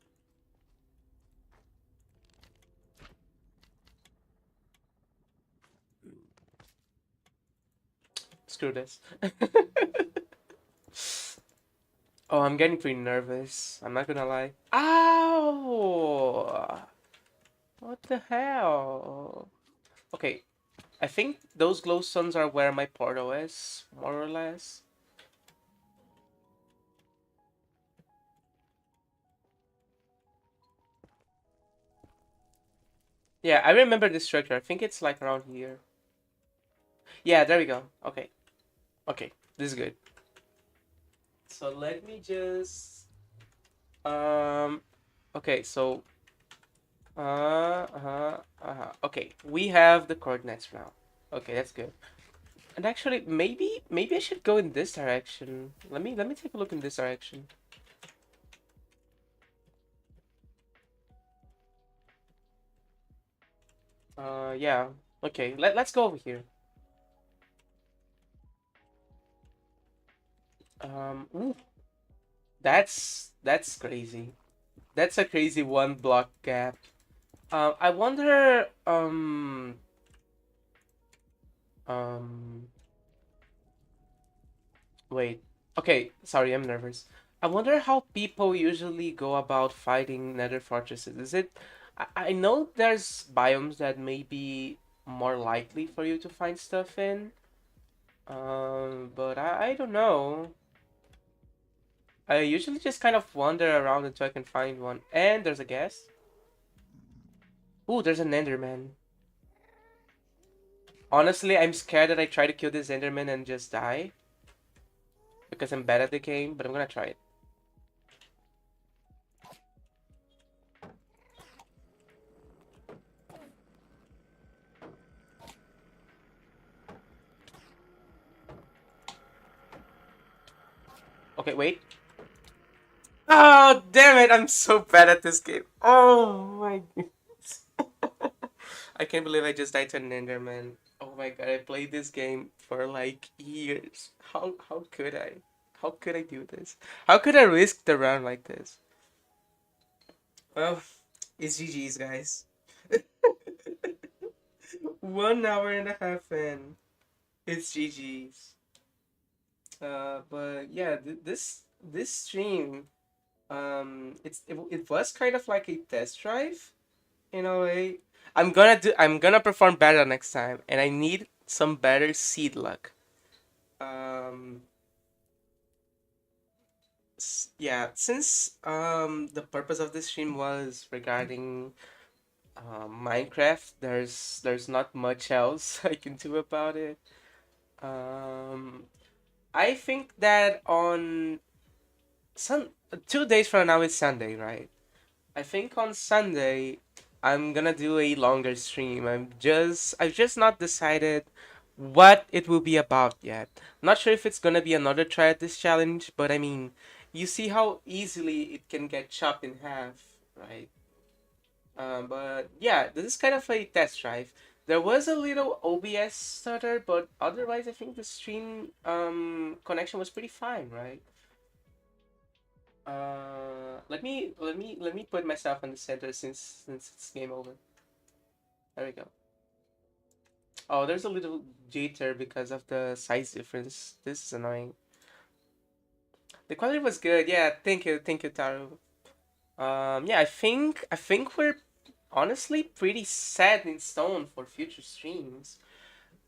Screw this. Oh, I'm getting pretty nervous. I'm not gonna lie. Ow! What the hell? Okay, I think those glowstones are where my portal is, more or less. Yeah, I remember this structure. I think it's like around here. Yeah, there we go. Okay. Okay, this is good. So let me just okay, so okay, we have the coordinates now. Okay, that's good. And actually, maybe I should go in this direction. Let me take a look in this direction. Yeah. Okay, let's go over here. Ooh, that's crazy. That's a crazy one block gap. I wonder. Um. Wait. Okay, sorry, I'm nervous. I wonder how people usually go about fighting nether fortresses. Is it? I know there's biomes that may be more likely for you to find stuff in. But I don't know. I usually just kind of wander around until I can find one. And there's a guest. Ooh, there's an Enderman. Honestly, I'm scared that I try to kill this Enderman and just die because I'm bad at the game, but I'm gonna try it. Okay, wait. Oh, damn it! I'm so bad at this game. Oh my goodness. I can't believe I just died to an Enderman. Oh my god, I played this game for like years. How could I? How could I do this? How could I risk the round like this? Well, it's GG's, guys. 1 hour and a half in. It's GG's. But yeah, this stream, it was kind of like a test drive in a way. I'm gonna perform better next time, and I need some better seed luck. Um, yeah, since the purpose of this stream was regarding Minecraft, there's not much else I can do about it. Um, I think that on some 2 days from now is Sunday, right? I think on Sunday I'm gonna do a longer stream. I've just not decided what it will be about yet. Not sure if it's gonna be another try at this challenge, but I mean, you see how easily it can get chopped in half, right? But yeah, this is kind of a test drive. There was a little OBS stutter, but otherwise I think the stream connection was pretty fine, right? Let me put myself in the center since it's game over. There we go. Oh, there's a little jitter because of the size difference. This is annoying. The quality was good. Yeah, thank you, Taro. Yeah, I think we're honestly pretty set in stone for future streams.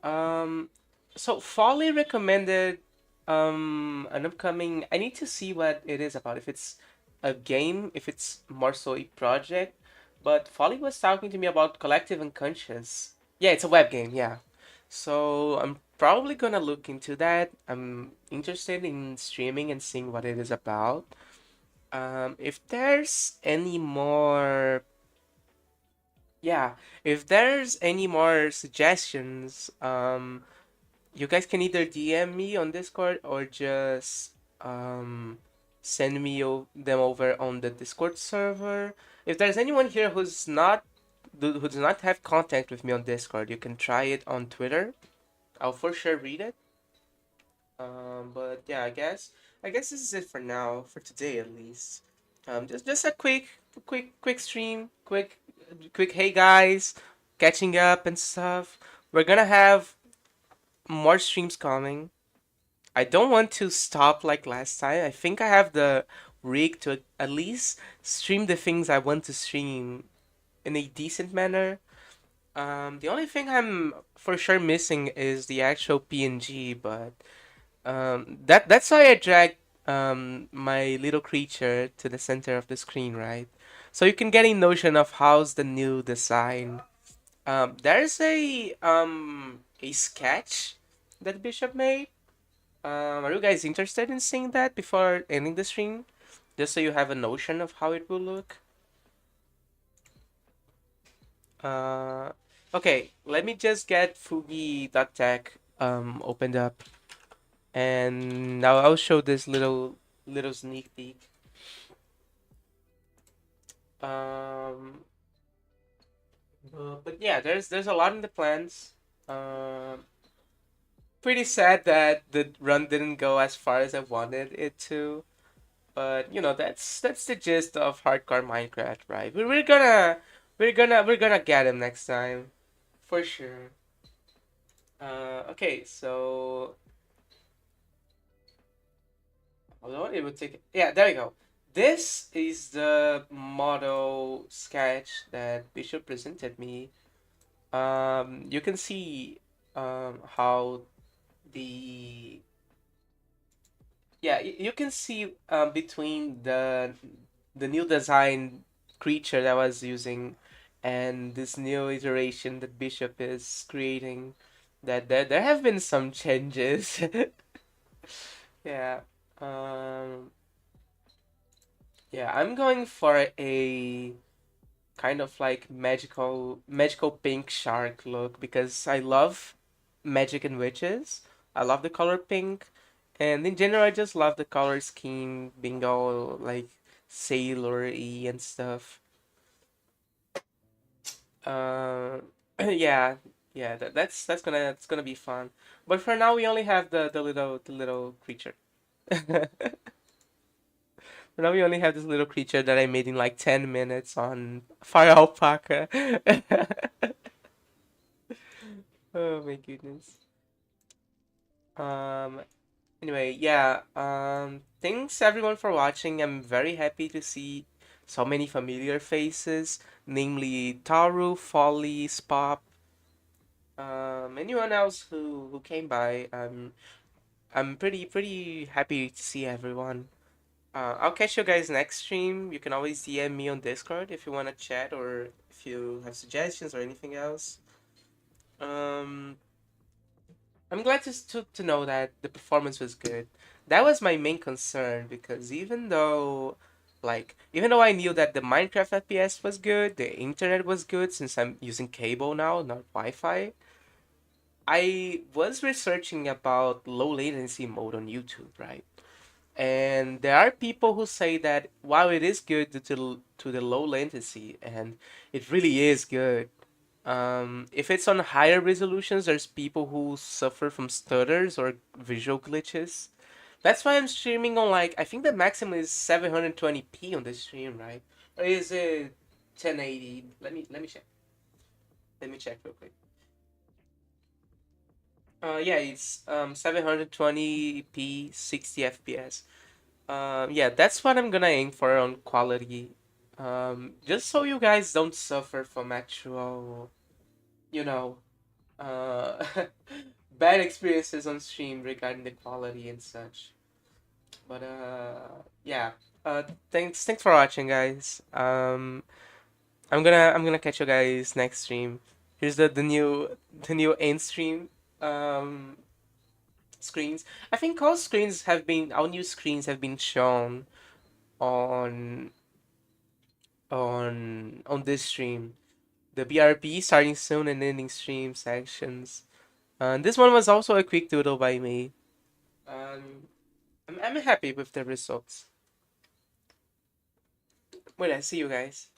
Um, so Folly recommended an upcoming. I need to see what it is about. If it's a game, if it's more so a project. But Folly was talking to me about Collective Unconscious. Yeah, it's a web game. Yeah, so I'm probably gonna look into that. I'm interested in streaming and seeing what it is about. If there's any more, yeah, if there's any more suggestions, you guys can either DM me on Discord or just send me them over on the Discord server. If there's anyone here who does not have contact with me on Discord, you can try it on Twitter. I'll for sure read it. But yeah, I guess this is it for now, for today at least. Just a quick stream, quick. Hey guys, catching up and stuff. We're gonna have more streams coming. I don't want to stop like last time. I think I have the rig to at least stream the things I want to stream in a decent manner. The only thing I'm for sure missing is the actual PNG, but that's why I dragged my little creature to the center of the screen, right? So you can get a notion of how's the new design. There's a sketch that Bishop made. Are you guys interested in seeing that before ending the stream? Just so you have a notion of how it will look. Uh, okay, let me just get Fugi.tech opened up, and now I'll show this little sneak peek. Um, but yeah, there's a lot in the plans. Um, Pretty sad that the run didn't go as far as I wanted it to. But that's the gist of hardcore Minecraft, right? We're gonna get him next time for sure. Okay, so hold on, it would take. Yeah, there you go. This is the model sketch that Bishop presented me. You can see how the yeah, you can see between the new design creature that I was using and this new iteration that Bishop is creating that there have been some changes. Yeah. Um yeah, I'm going for a kind of like magical pink shark look because I love magic and witches. I love the color pink, and in general I just love the color scheme being all like sailor-y and stuff. Uh yeah, yeah, that's gonna be fun. But for now we only have the little creature. For now we only have this little creature that I made in like 10 minutes on Fire Alpaca. Oh my goodness. Um, anyway, yeah. Thanks everyone for watching. I'm very happy to see so many familiar faces, namely Taru, Folly, Spop, anyone else who came by. I'm pretty happy to see everyone. I'll catch you guys next stream. You can always DM me on Discord if you want to chat or if you have suggestions or anything else. Um, I'm glad to know that the performance was good. That was my main concern because even though I knew that the Minecraft FPS was good, the internet was good since I'm using cable now, not Wi-Fi. I was researching about low latency mode on YouTube, right? And there are people who say that while it is good to the low latency, and it really is good, if it's on higher resolutions, there's people who suffer from stutters or visual glitches. That's why I'm streaming on like I think the maximum is 720p on this stream, right? Or is it 1080? Let me check. Let me check real quick. Yeah, it's 720p 60 fps. Yeah, that's what I'm gonna aim for on quality. Just so you guys don't suffer from actual, you know, uh, bad experiences on stream regarding the quality and such. But yeah. Uh, thanks for watching, guys. I'm gonna catch you guys next stream. Here's the new end stream um screens. I think all new screens have been shown on on this stream. The BRP starting soon and ending stream sections. And this one was also a quick doodle by me. Um, I'm happy with the results. Well, I see you guys.